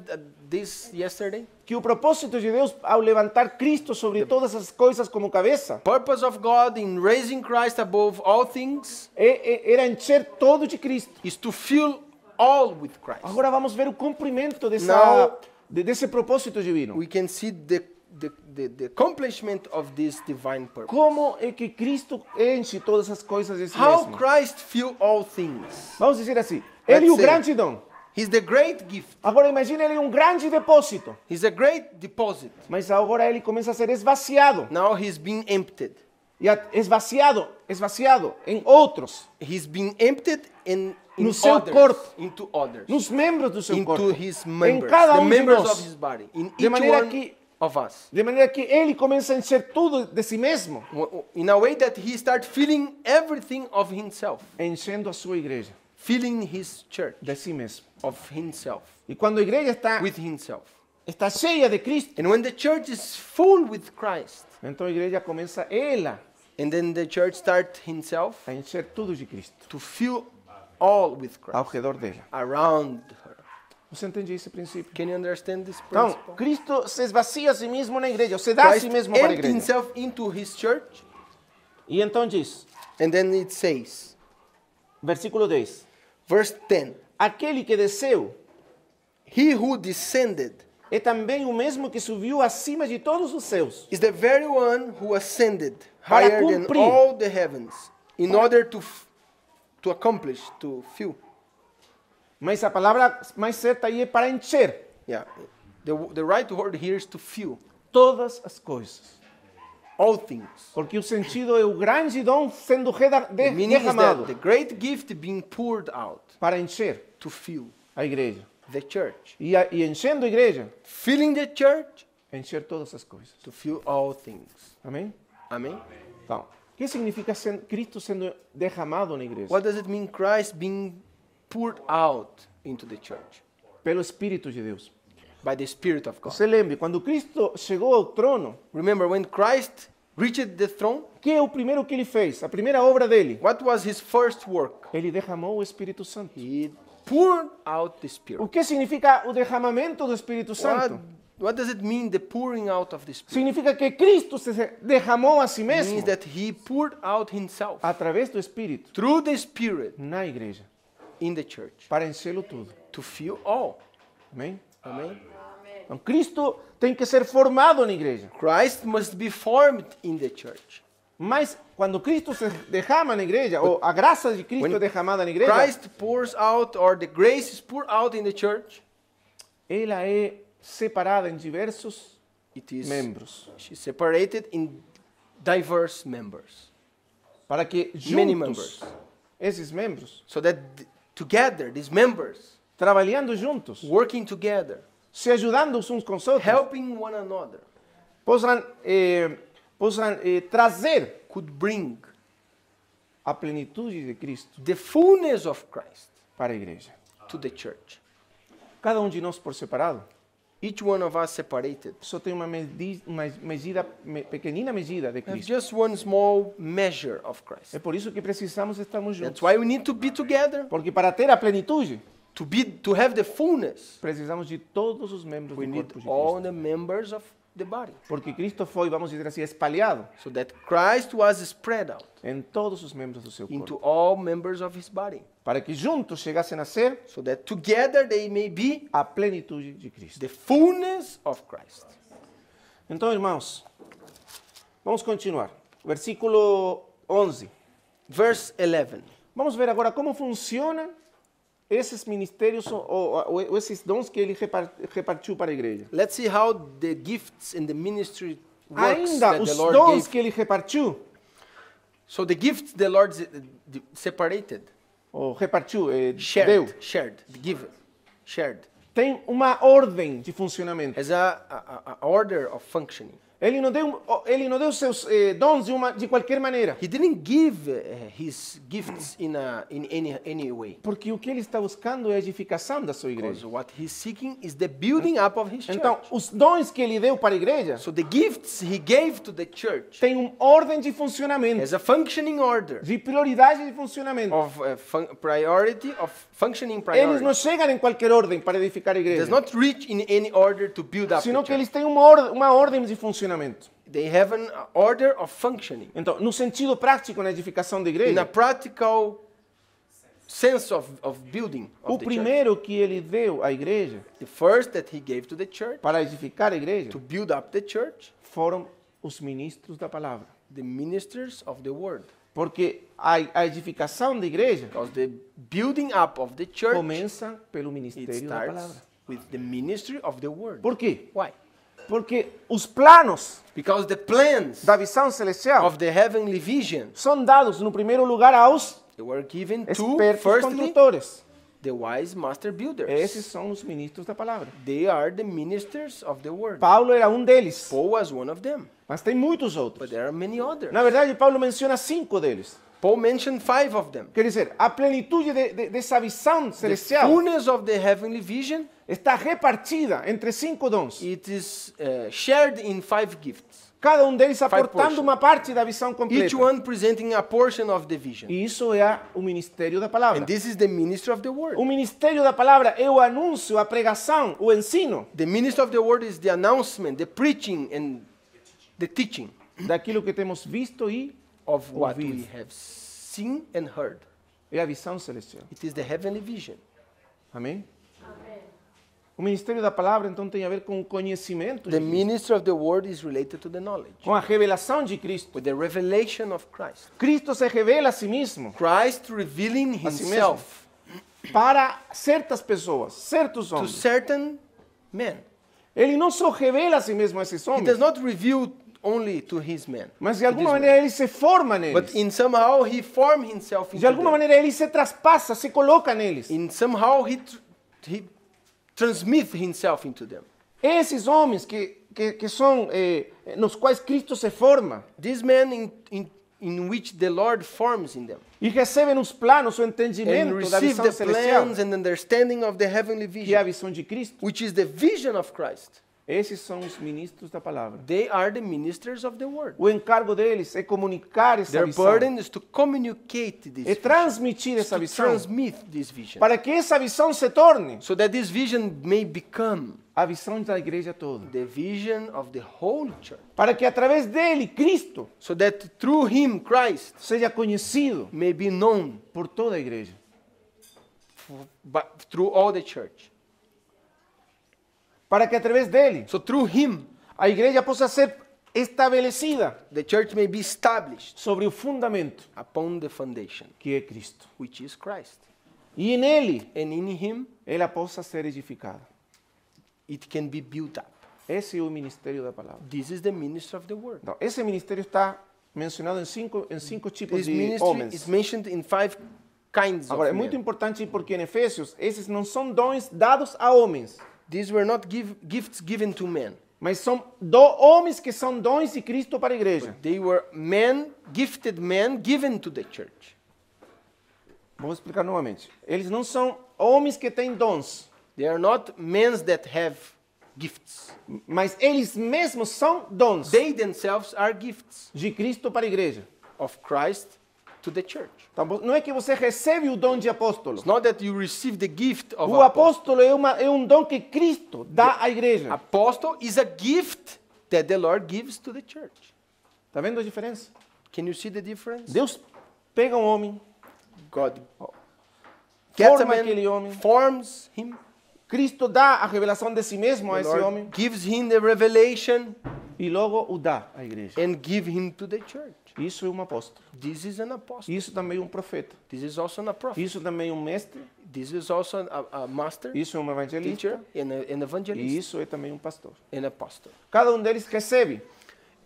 this yesterday? Que o propósito de Deus ao levantar Cristo sobre todas as coisas como cabeça Purpose of God in raising Christ above all things era encher todo de Cristo. is to fill all with Christ. Agora vamos ver o cumprimento Now- desse propósito divino. We can see the accomplishment of this divine purpose. Como é que Cristo enche todas as coisas desse How mesmo? Christ fill all things. Vamos dizer assim, ele é o say- grande dom. He's the great gift. Agora imagine ele um grande depósito, He's a great deposit. mas agora ele começa a ser esvaziado. Now he's being emptied. esvaziado em outros, He's been emptied in No seu others, corpo. into others, nos membros do seu into corpo, his em members, cada the de members nós, of his body, in de each maneira one que of us. de maneira que ele começa a encher tudo de si mesmo, In a way that he starts feeling everything of himself, enchendo a sua igreja feeling his church de si mesmo. of himself, E quando a igreja with himself. está cheia de Cristo, And when the church is full with Christ, então a igreja começa ela and then the church starts himself a encher tudo de Cristo to fill all with ao Christ redor dela. around her. Você entende esse princípio? Can you understand this Então, principle? Cristo se esvazia a si mesmo na igreja, ou se dá a Christ si mesmo para a emptied igreja. himself into his church, E então diz, and then it says, versículo 10, verse 10, aquele que desceu he who descended é também o mesmo que subiu acima de todos os céus, is the very one who ascended Para higher than cumprir. all the heavens in order to accomplish, to fill. mas a palavra mais certa aí é para encher Yeah, the right word here is to fill todas as coisas. all things. Porque o sentido é o grande dom sendo The meaning is derramado that the great gift being poured out para encher to fill a igreja. the church. E enchendo a igreja, Filling the church encher todas as coisas. to fill all things. Amém? Amen. Então, o que significa Cristo sendo derramado na igreja? What does it mean, Christ being poured out into the church Pelo Espírito de Deus. by the Spirit of God? Você lembre, quando Cristo chegou ao trono, Remember, when Christ reached the throne, o que é o primeiro que ele fez? A primeira obra dele? what was his first work? Ele derramou o Espírito Santo. He poured out the Spirit. O que significa o derramamento do Espírito Santo? What does it mean, the pouring out of the Spirit? Significa que Cristo se derramou a si It mesmo means that he poured out himself através do Espírito through the Spirit na igreja in the church para enchê-lo tudo. to fill all. Amém? Amen. Então, Cristo tem que ser formado na igreja. Christ must be formed in the church. Mas quando Cristo se derrama na igreja, ou a graça de Cristo When é derramada na igreja, Christ pours out, or the grace is poured out in the church, ela é separada em diversos it is membros, she's separated in diverse members, para que many juntos, members, esses membros, so that together these members, trabalhando juntos, working together, se ajudando uns com os outros, helping one another, possam trazer could bring a plenitude de Cristo the fullness of Christ para a igreja. to the church. Cada de nós por separado Each one of us separated só tem uma pequenina medida de have Cristo. just one small measure of Christ. É por isso que precisamos estarmos That's juntos. why we need to be together, Porque para ter a plenitude, to have the fullness. precisamos de todos os membros We do need corpo de all Cristo. the members of the body, Porque Cristo foi, vamos dizer assim, espalhado so that Christ was spread out em todos os membros do seu into corpo. all members of his body, Para que juntos chegassem a ser so that together they may be a plenitude de Cristo. the fullness of Christ. Então, irmãos, vamos continuar. Versículo 11. Verse 11. Vamos ver agora como funciona esses ministérios ou esses dons que ele repartiu para a igreja. Let's see how the gifts and the ministry works Ainda that os the Lord dons gave. que ele repartiu, So the gifts the Lord separated, ou repartiu, deu, shared, shared, tem uma ordem de funcionamento. as a order of functioning. Ele não deu seus dons de qualquer maneira. He didn't give his gifts in any way. Porque o que ele está buscando é a edificação da sua igreja. Because what he's seeking is the building up of his church. Então, os dons que ele deu para a igreja So the gifts he gave to the church têm uma ordem de funcionamento, has a functioning order de prioridade de funcionamento. of functioning Eles priority. não chegam em qualquer ordem para edificar a igreja, Does not reach in any order to build up the sino que church. eles têm uma ordem de funcionamento. They have an order of functioning. Então, no sentido prático na edificação da In a igreja, practical sense of building o of the church. primeiro que ele deu à igreja The first that he gave to the church para edificar a igreja to build up the church, foram os ministros da palavra. the ministers of the word. Porque a edificação da igreja Because the building up of the church, começa pelo it ministério da palavra. starts with the ministry of the word. Por quê? Why? Porque os planos Because the plans da visão celestial of the heavenly vision, são dados, no primeiro lugar, aos they were given to, expertos firstly, construtores. the wise master builders. Esses são os ministros da palavra. They are the ministers of the word. Paulo era um deles, Paul was one of them, mas tem muitos but outros. there are many others. Na verdade, Paulo menciona 5 deles. Paul mentioned 5 of them. Quer dizer, a plenitude dessa visão The celestial fullness of the heavenly vision, está repartida entre 5 dons. it is shared in 5 gifts. Cada um deles portions. aportando uma parte da visão completa. Each one presenting a portion of the vision. E isso é o ministério da palavra. And this is the ministry of the word. O ministério da palavra é o anúncio, a pregação, o ensino The ministry of the word is the announcement, the preaching, and the teaching daquilo que temos visto e of what we ouvido. have seen and heard. É a visão celestial. It is the heavenly vision. Amém? O ministério da palavra então tem a ver com o conhecimento de The Cristo, ministry of the word is related to the knowledge, com a revelação de Cristo. with the revelation of Christ. Cristo se revela a si mesmo Christ revealing a si mesmo himself para certas pessoas, certos to homens. certain men. Ele não só revela a si mesmo a esses He homens, does not reveal only to his men, mas de to alguma these maneira ele se forma men. But neles. in somehow he formed himself De into alguma them. maneira ele se traspassa, se coloca neles. In somehow he transmits himself into them. Esses homens que são nos quais Cristo se forma These men in which the Lord forms in them, e recebem os planos, o and entendimento da receive visão the celestial, plans and understanding of the heavenly que é a vision, visão de Cristo. which is the vision of Christ. Esses são os ministros da palavra. They are the ministers of the word. O encargo deles é comunicar essa Their visão, burden is to communicate this é vision, transmitir essa to visão, transmit this vision, para que essa visão se torne so that this vision may become a visão da igreja toda. the vision of the whole church, Para que através dele, Cristo, so that through him, Christ, seja conhecido may be known por toda a igreja. through all the church. Para que através dele, So through him, a igreja possa ser estabelecida the church may be established sobre o fundamento upon the foundation, que é Cristo. which is Christ. E nele, And in him, ela possa ser edificada. it can be built up. Esse é o ministério da palavra. This is the ministry of the word. Então, esse ministério está mencionado em cinco tipos This de ministry is homens. mentioned in 5 kinds Agora, é of muito men. importante porque em Efésios, esses não são dons dados a homens, These were not gifts given to men. mas são homens que são dons de Cristo para a igreja. They were men, gifted men, given to the church. Vou explicar novamente. Eles não são homens que têm dons, They are not men that have gifts. mas eles mesmos são dons They themselves are gifts de Cristo para a igreja. of Christ to the church. Então, não é que você recebe o dom de apóstolo. It's not that you receive the gift of O apostle. apóstolo é um dom que Cristo dá à igreja. Apostle is a gift that the Lord gives to the church. Está vendo a diferença? Can you see the difference? Deus pega um homem, God gets a forma aquele man, homem. forms him, Cristo dá a revelação de si mesmo a the esse Lord homem gives him the revelation e logo o dá à igreja. and give him to the church. Isso é um apóstolo. This is an apostle. Isso também é um profeta. This is also an prophet. Isso também é um mestre. This is also a master, Isso é um evangelista. teacher, and an E evangelist, isso é também um pastor. and apostle. Cada um deles recebe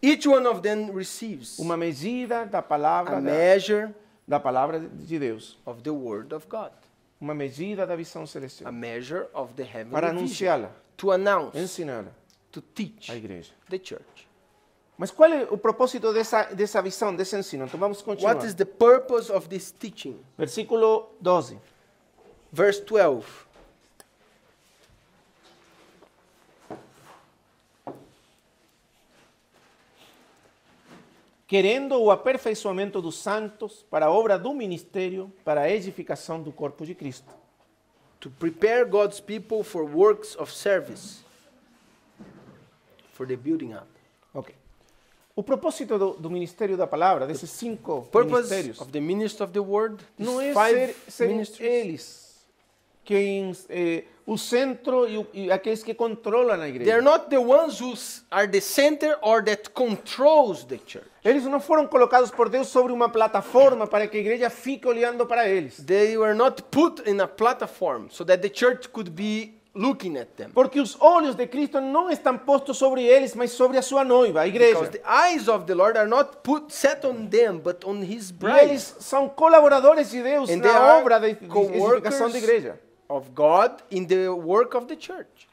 Each one of them receives uma medida da a palavra measure da palavra de Deus, of the word of God, uma medida da visão a celestial measure of the para heavenly vision, anunciá-la, to announce, ensiná-la to teach à igreja. the church. Mas qual é o propósito dessa visão, desse ensino? Então vamos continuar. What is the purpose of this teaching? Versículo 12. Verse 12. Querendo o aperfeiçoamento dos santos para a obra do ministério, para a edificação do corpo de Cristo. To prepare God's people for works of service, for the building up. Ok. O propósito do ministério da palavra, desses 5 Purpose ministérios, of the ministry of the word, não é these 5 serem ministries, eles quem o centro e aqueles que controlam a they are igreja. not the ones who are the center or that controls the church. Eles não foram colocados por Deus sobre uma plataforma para que a igreja fique olhando para eles. They were not put in a platform so that the church could be looking at them. Porque os olhos de Cristo não estão postos sobre eles, mas sobre a sua noiva, a igreja. Because the eyes of the Lord are not set on them, but on His E bride. eles são colaboradores de Deus And they na are obra de edificação da igreja. of God in the work of the church.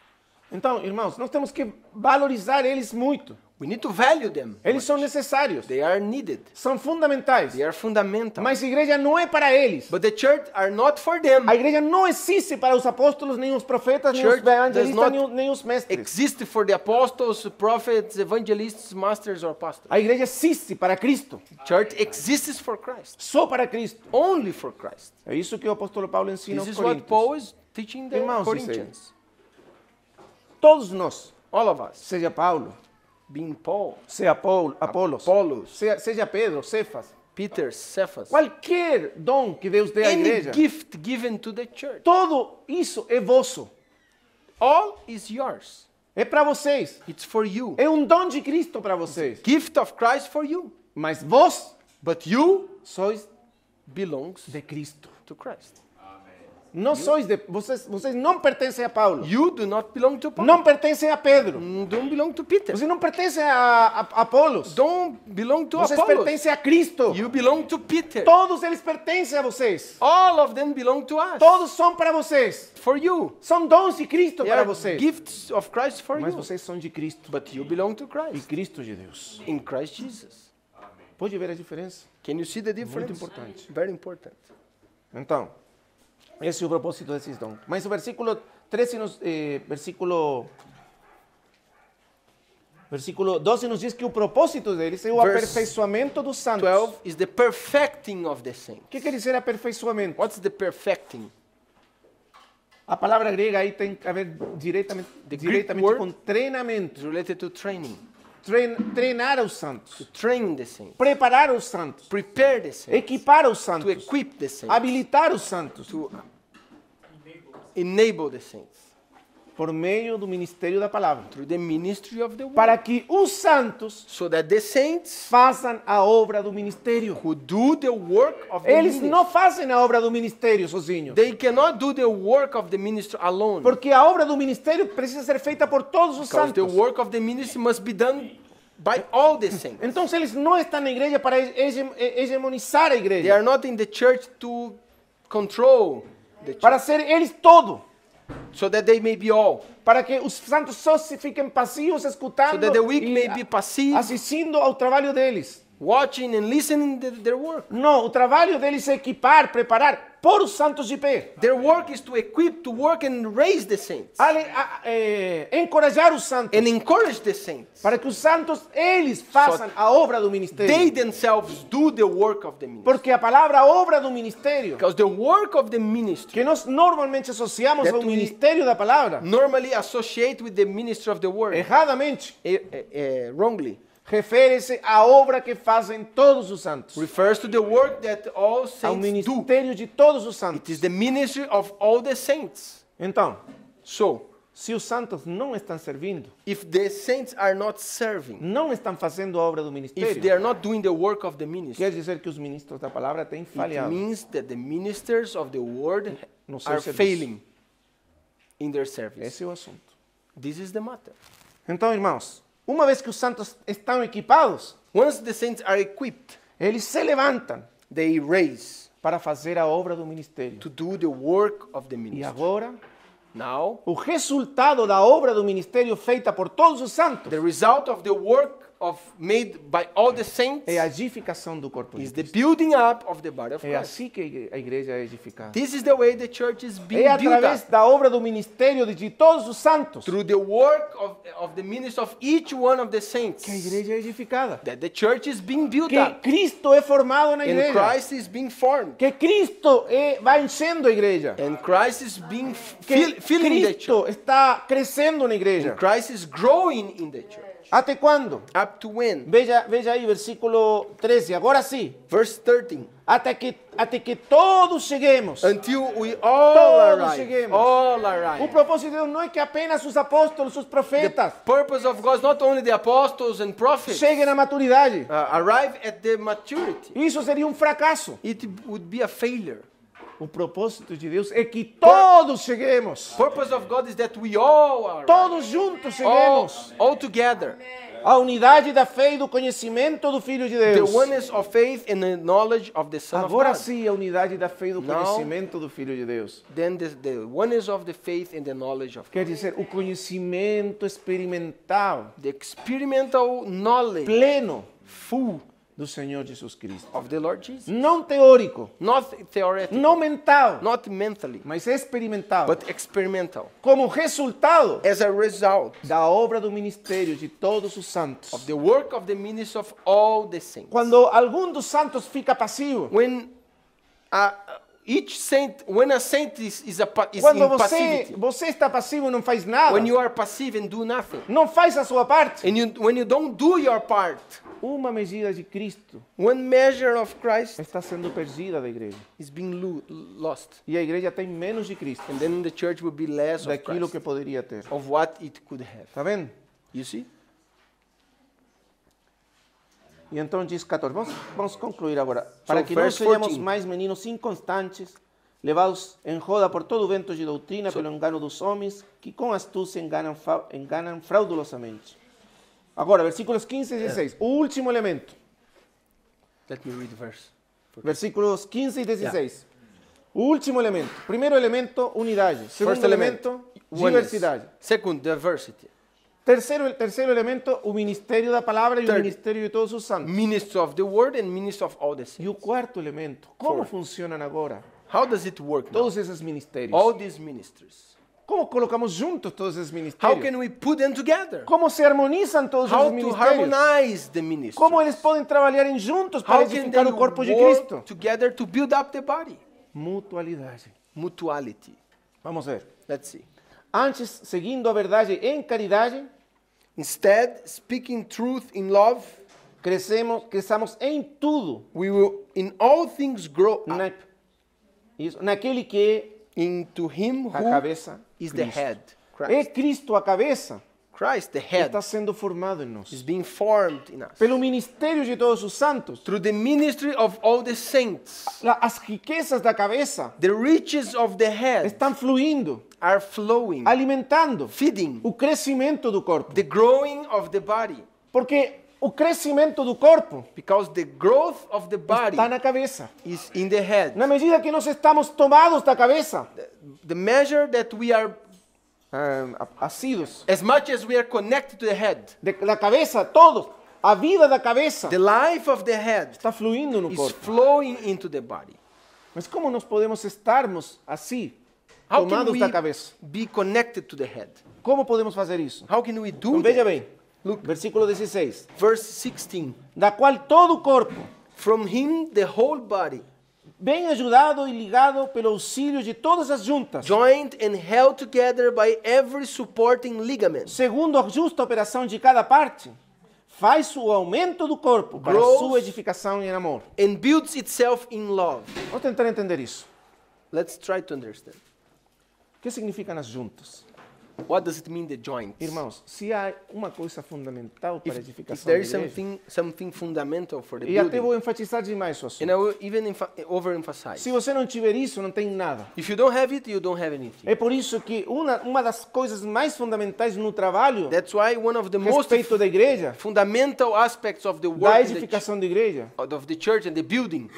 Então, irmãos, nós temos que valorizar eles muito. We need to value them. Eles são necessários, They are needed. são fundamentais. They are fundamental. Mas a igreja não é para eles. But the church are not for them. A igreja não existe para os apóstolos, nem os profetas, nem os Church does evangelistas, not nem os mestres. Exist for the apostles, prophets, evangelists, masters, or pastors. A igreja existe para Cristo, Church exists for Christ. só para Cristo. Only for Christ. É isso que o apóstolo Paulo ensina This aos is what coríntios. Paul is teaching the Irmãos, Corinthians. Todos nós, All of us. seja Paulo, Being Paul, seja Apolos, Apollos, seja Pedro, Cefas, Peter, Cephas. qualquer dom que Deus dê à Any igreja, gift given to the church. tudo isso é vosso, All is yours. é para vocês. It's for you. É um dom de Cristo para vocês. Gift of Christ for you. Mas vós But you sois belongs de Cristo. to Christ. Não sois de vocês não pertencem a Paulo. You do not belong to Paul. Não pertencem a Pedro. Don't belong to Peter. Vocês não pertencem a Apolos. Don't belong to Vocês Apollos. pertencem a Cristo. You belong to Peter. Todos eles pertencem a vocês. All of them belong to us. Todos são para vocês. For you. São dons de Cristo They para are vocês. gifts of Christ for Mas you. vocês são de Cristo. But you belong to E Christ. Cristo de Deus. In Christ Jesus. Pode ver a diferença? Can you see the difference? importante. Very important. Então, esse é o propósito desses dons. Mas o versículo 13, versículo 12 nos diz que o propósito deles é o Verse aperfeiçoamento dos santos. 12 is the perfecting of the saints. O que quer dizer aperfeiçoamento? What's the perfecting? A palavra grega aí tem a ver diretamente Greek word com treinamento. It's related to training. Treinar os santos. To train the saints. Preparar os santos. Prepare the saints. Equipar os To santos. equip the saints. Habilitar os santos. To enable the saints. Por meio do ministério da palavra. Through the ministry of the word. Para que os santos So that the saints façam a obra do ministério. who do the work of the Eles ministry. não fazem a obra do ministério sozinhos. They cannot do the work of the ministry alone. Porque a obra do ministério precisa ser feita por todos os Because the santos. work of the ministry must be done by all the saints. Então eles não estão na igreja para hegemonizar a They igreja. are not in the church to control the church. Para ser eles todo. So that they may be all. Para que os santos só se fiquem passivos, So escutando that the weak e may be passive, assistindo ao trabalho deles. watching and listening to their work. Não, o trabalho deles é equipar, preparar, pôr os santos de pé. Their work is to equip, to work and raise the saints. Encorajar os santos. And encourage the saints. Para que os santos, eles façam a obra do ministério. They themselves do the work of the ministry. Porque a palavra obra do ministério, Because the work of the ministry que nós normalmente associamos That ao we- ministério da palavra, normally associate with the ministry of the word. erradamente, Wrongly. refere-se à obra que fazem todos os santos. Refers to the work that all Ao saints do. ministério de todos os It santos. is the ministry of all the saints. Então, So, se os santos não estão servindo, if the saints are not serving, não estão fazendo a obra do if they ministério, are not doing the work of the ministry, quer dizer que os ministros da palavra têm it falhado means that the ministers of the word no seu are serviço. failing in their service. Esse é o assunto. This is the matter. Então, irmãos, uma vez que os santos estão equipados, Once the saints are equipped, eles se levantam they raise para fazer a obra do ministério. to do the work of the E ministry. agora, Now, o resultado da obra do ministério feita por todos os santos the result of the work made by all the saints é a edificação do corpo de is the Cristo. building up of the body of É Christ. assim que a igreja é edificada. This is the way the church is being É built através up. da obra do ministério de todos os santos Through the work of the ministry of each one of the saints. que a igreja é edificada. That the church is being built Que up. Cristo é formado na And igreja. Christ is being formed. Que Cristo vai enchendo a igreja. And Christ is being Que filling the church. Cristo está crescendo na igreja. And Christ is growing in the church. Até quando? Up to when? Veja aí, versículo 13. Agora sim. Verse 13. Até que todos cheguemos. Until we all Todos arrive. cheguemos. All O arrive. propósito de Deus não é que apenas os apóstolos, os The profetas purpose of God is not only the apostles and prophets cheguem à maturidade. arrive at the maturity. Isso seria um fracasso. It would be a failure. O propósito de Deus é que todos cheguemos. Purpose of God is that we all are Todos juntos cheguemos. all together. A unidade da fé e do conhecimento do Filho de The Deus. oneness of faith and the knowledge of the Son of Agora God. sim, a unidade da fé e do Now- conhecimento do Filho de Deus. Then the oneness of the faith and the knowledge of God. Quer dizer, o conhecimento experimental, The experimental knowledge pleno full do Senhor Jesus Cristo. of the Lord Jesus. Não teórico, Not theoretical, não mental, not mentally, mas experimental. but experimental. Como resultado As a result da obra do ministério de todos os santos. of the work of the ministry of all the saints. Quando algum dos santos fica passivo, When each saint, when a saint is quando in passivity, você está passivo e não faz nada, when you are passive and do nothing, não faz a sua parte, and when you don't do your part, uma medida de Cristo one measure of Christ está sendo perdida da igreja. is being lost, E a igreja tem menos de Cristo and then the church will be less of daquilo Christ, que poderia ter. of what it could have. Tá vendo? You see? E então diz 14. Vamos concluir agora. Para que não verse sejamos 14. mais meninos inconstantes, levados em roda por todo vento de doutrina, pelo engano dos homens, que com astúcia enganam fraudulosamente. Agora, versículos 15 e 16. O último elemento. Let me read the verse. Versículos 15 e 16. O último elemento. Primeiro elemento, unidade. Segundo First element, elemento, oneness. diversidade. Second, diversity. Terceiro elemento, o ministério da palavra e o Third. ministério de todos os santos. Ministry of the word and ministry of all the saints. E o quarto elemento, como Fourth. funcionam agora How does it work now? todos esses ministérios? All these ministries. Como colocamos juntos todos esses How ministérios? can we put them together? Como se harmonizam todos How esses to ministérios? harmonize the ministries? Como eles podem trabalhar em juntos para How can edificar they o corpo de work Cristo? together to build up the body? Mutualidade. Mutuality. Vamos ver. Let's see. Antes, seguindo a verdade em caridade, Instead, speaking truth in love, cresçamos em tudo we will in all things grow up naquele que into him é a who cabeça, is the Cristo. head. É Christ. Cristo a cabeça Christ, the que head, está sendo formado em nós. is being formed in us. Pelo ministério de todos os santos, Through the ministry of all the saints, as riquezas da cabeça the riches of the head estão fluindo, are flowing, alimentando feeding o crescimento do corpo. the growing of the body. Porque o crescimento do corpo Because the growth of the body está na cabeça. is in the head. Na medida que nós estamos tomados da cabeça, The measure that we are, assíduos as much as we are connected to the head, da cabeça, todos, a vida da cabeça the life of the head está fluindo no is corpo. flowing into the body. Mas como nós podemos estarmos assim, How can tomados we da cabeça? be connected to the head? Como podemos fazer isso? How can we do Então, veja that? bem, versículo 16. Verse 16. Da qual todo o corpo, From him the whole body, bem ajudado e ligado pelo auxílio de todas as juntas, joined and held together by every supporting ligament, segundo a justa operação de cada parte, faz o aumento do corpo para a Grows. sua edificação em amor. and builds itself in love. Vamos tentar entender isso. Let's try to understand. O que significam as juntas? What does it mean, the joints? Irmãos, se há uma coisa fundamental para a If edificação there da is igreja, something fundamental for the e até building, vou enfatizar demais o assunto. and I will even overemphasize. Se você não tiver isso, não tem nada. If you don't have it, you don't have anything. É por isso que uma das coisas mais fundamentais no trabalho That's why one of the a most respeito da igreja, fundamental aspects of the da work in the edificação da igreja, of the church and the building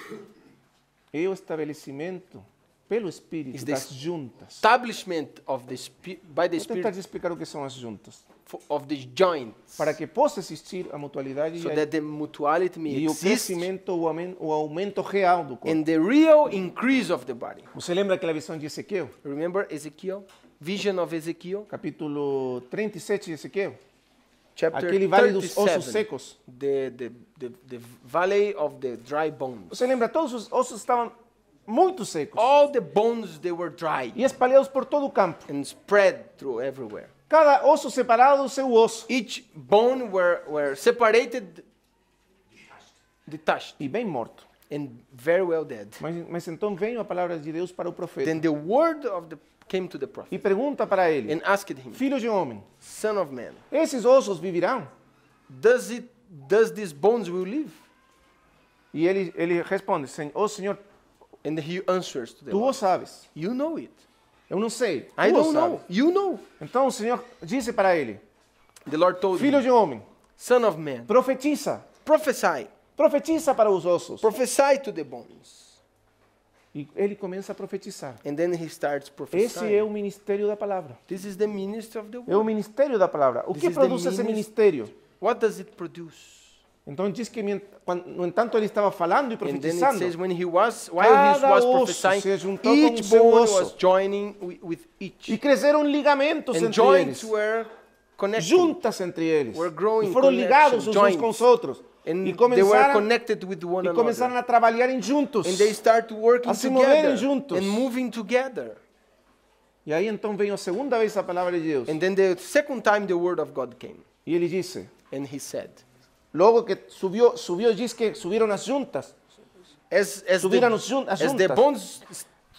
é o estabelecimento pelo Espírito Is das this- juntas. establishment of by the Vou tentar Spirit explicar o que são as juntas, of the joints, para que possa existir a mutualidade so that the mutuality may e o exist crescimento, o aumento real do corpo. and the real increase of the body. Você lembra aquela visão de Ezequiel? Remember Ezekiel? Vision of Ezekiel, Capítulo 37 de Ezequiel? chapter Aquele vale dos ossos 37. secos. The valley of the dry bones. Você lembra? Todos os ossos estavam muito secos All the bones, they were dry e espalhados por todo o campo. and spread through everywhere. Cada osso separado do seu osso. Each bone were separated, detached, E bem morto. and very well dead. Mas então veio a palavra de Deus para o profeta Then the word came to the prophet e pergunta para ele: and asked him, Filho de homem, Son of man, esses ossos vivirão? does these bones will live? E ele responde: Ó Senhor, And he answers to them. Tú o sabes. You know it. Eu não sei. I Tu o don't sabes. know. You know. Então o Senhor disse para ele: The Lord told Filho him, de homem, Son of man, profetiza. prophesy. Profetiza para os ossos. Prophesy to the bones. E ele começa a profetizar. And then he starts Esse prophesying. é o ministério da palavra. This is the ministry of the É o word. ministério da palavra. O This que is the produz esse ministério? What does it produce? Então diz que no entanto ele estava falando e And then it profetizando. says while he was prophesying, se juntou com each o seu bone osso. was joining with each. E cresceram ligamentos And entre joints eles. were connected. Juntas entre eles. Were growing E foram ligados uns connection, com os outros. And E they were começaram, connected with one e começaram another. a trabalharem juntos. And they start working A se moverem together juntos. and moving together. E aí então veio a segunda vez a palavra de Deus. And then the second time the word of God came. E ele disse, And he said, logo que subiu diz que subiram as juntas. as Subiram the, as as the juntas. bones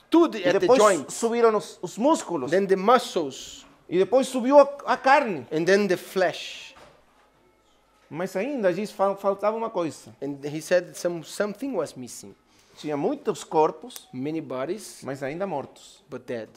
stood E at the depois joints, subiram os músculos. then the muscles, E depois subiu a carne. and then the flesh. Mas ainda diz faltava uma coisa. And he said something was missing. Tinha muitos corpos, Many bodies, mas ainda mortos. but dead.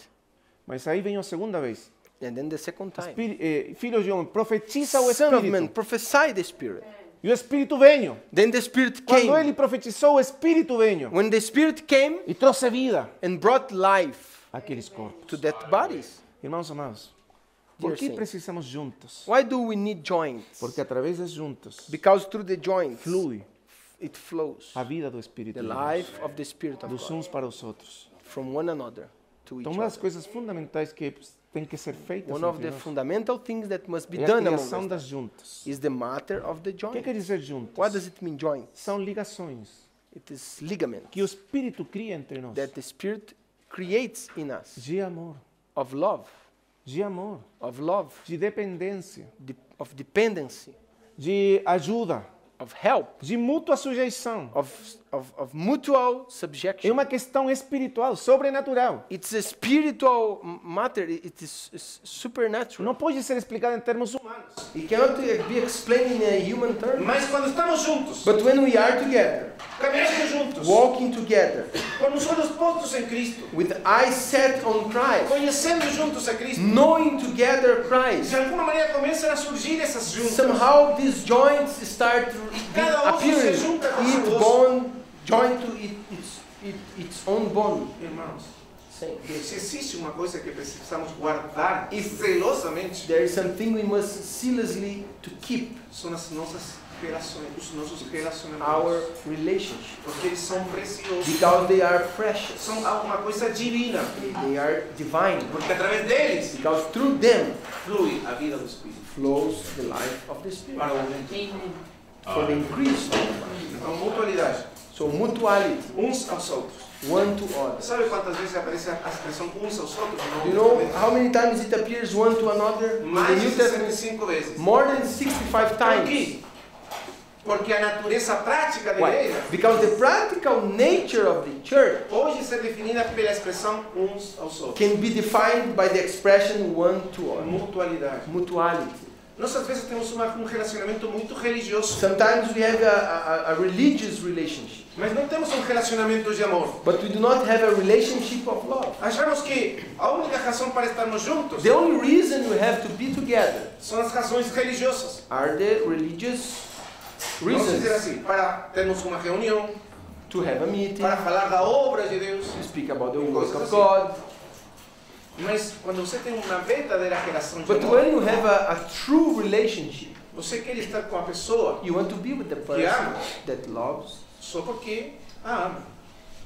Mas aí vem a segunda vez. And then the second time. Filho de homem, profetiza o Son of man, Espírito. prophesy the Spirit. E o Espírito veio. Then the Spirit Quando came. ele profetizou, o Espírito veio. When the Spirit came E trouxe vida and brought life àqueles corpos. to that bodies. Irmãos amados, por Dear que saints. precisamos juntos? Why do we need joints? Porque através das juntas Because through the joints, flui it flows. a vida do Espírito The de Deus, life of the Spirit of dos God uns para os outros. from one another to each Então, uma das other. coisas fundamentais que tem que ser feitas One of entre the nós fundamental things that must be é a done among criação us das juntas. is the matter of the O que joint. quer dizer juntas? What does it mean, joint? São ligações It is ligament que o Espírito cria entre nós. that the Spirit creates in us De amor, of love, de dependência, of dependency, de ajuda, of help, de mútua sujeição. of mutual É subjection. uma questão espiritual, sobrenatural. It's a spiritual matter. It is supernatural. Não pode ser explicado em termos humanos. It cannot be explained in a human term. Mas quando estamos juntos, But when we are together, caminhando juntos, walking together, com os olhos postos em Cristo, with eyes set on Christ, conhecendo juntos a Cristo, knowing together Christ, de alguma maneira começam a surgir essas juntas. somehow these joints start Cada osso se appearing. junta com Each seu osso. bone joined to its own bone. Irmãos, Saying, se existe uma coisa que precisamos guardar zelosamente, there is something we must zealously to keep, são as nossas relações, os nossos relacionamentos. our relationship, Porque eles são preciosos. because they are precious. São alguma coisa divina. They are divine. Porque através deles Because through them flui a vida do Espírito. flows the life of the Spirit. Para o aumento. For the increase. Então, mutualidade. So mutuality, Uns aos outros. one to other. Sabe quantas vezes aparece a expressão uns aos outros? You know how many times it appears one to another in the Mais de New Testament? 65 vezes. More than 65 Por times. quê? Porque a natureza prática da Why? igreja Because the practical nature of the church pode ser definida pela expressão uns aos outros. can be defined by the expression one to other. Mutualidade. Mutuality. Nós às vezes temos um relacionamento muito religioso, Sometimes we have a religious relationship, mas não temos um relacionamento de amor. but we do not have a relationship of love. Achamos que a única razão para estarmos juntos The only reason we have to be together são as razões religiosas. are the religious Vamos dizer reasons. assim, para termos uma reunião, To have a meeting, para falar da obra de Deus. to speak about the E work coisas of assim. God. Mas quando você tem uma verdadeira relação de But amor, when you have a true relationship, você quer estar com a pessoa you want to be with the person that loves só porque a ama.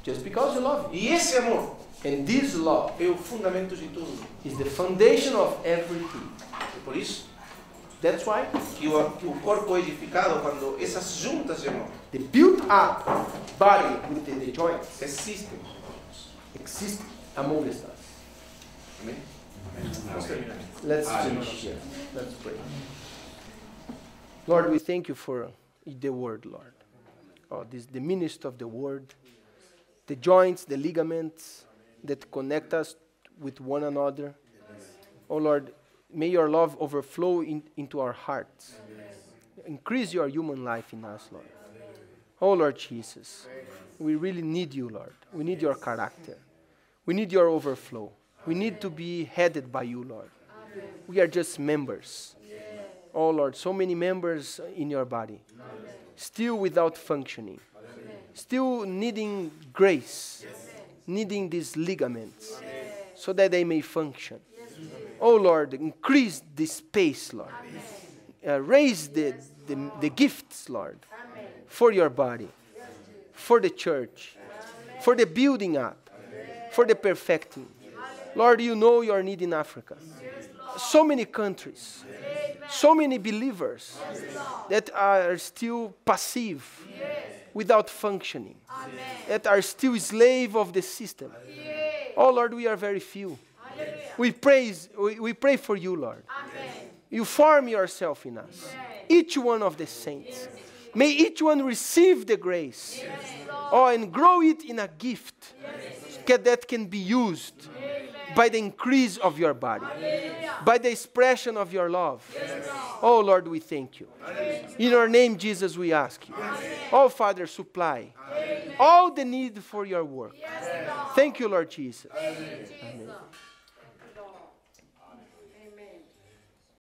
just because you love. E esse amor And this love é o fundamento de tudo. is the foundation of everything. E por isso That's why que o corpo é edificado quando essas juntas de amor the built up body with the joints existem. exist among us. Amém? Vamos terminar. Let's finish here. Let's pray. Lord, we thank you for the word, Lord. Oh, the ministry of the word, the joints, the ligaments that connect us with one another. Oh, Lord, may your love overflow into our hearts. Increase your human life in us, Lord. Oh, Lord Jesus, we really need you, Lord. We need your character. We need your overflow. We need to be headed by you, Lord. We are just members. Oh, Lord, so many members in your body, still without functioning, still needing grace, needing these ligaments so that they may function. Oh, Lord, increase the space, Lord. Raise the gifts, Lord, for your body, for the church, for the building up, for the perfecting. Lord, you know your need in Africa. So many countries, so many believers that are still passive, without functioning, that are still slave of the system. Oh, Lord, we are very few. We pray for you, Lord. You form yourself in us, each one of the saints. May each one receive the grace, and grow it in a gift that can be used by the increase of your body, by the expression of your love. Oh, Lord, we thank you. In your name, Jesus, we ask you. Oh, Father, supply all the need for your work. Thank you, Lord Jesus. Amen.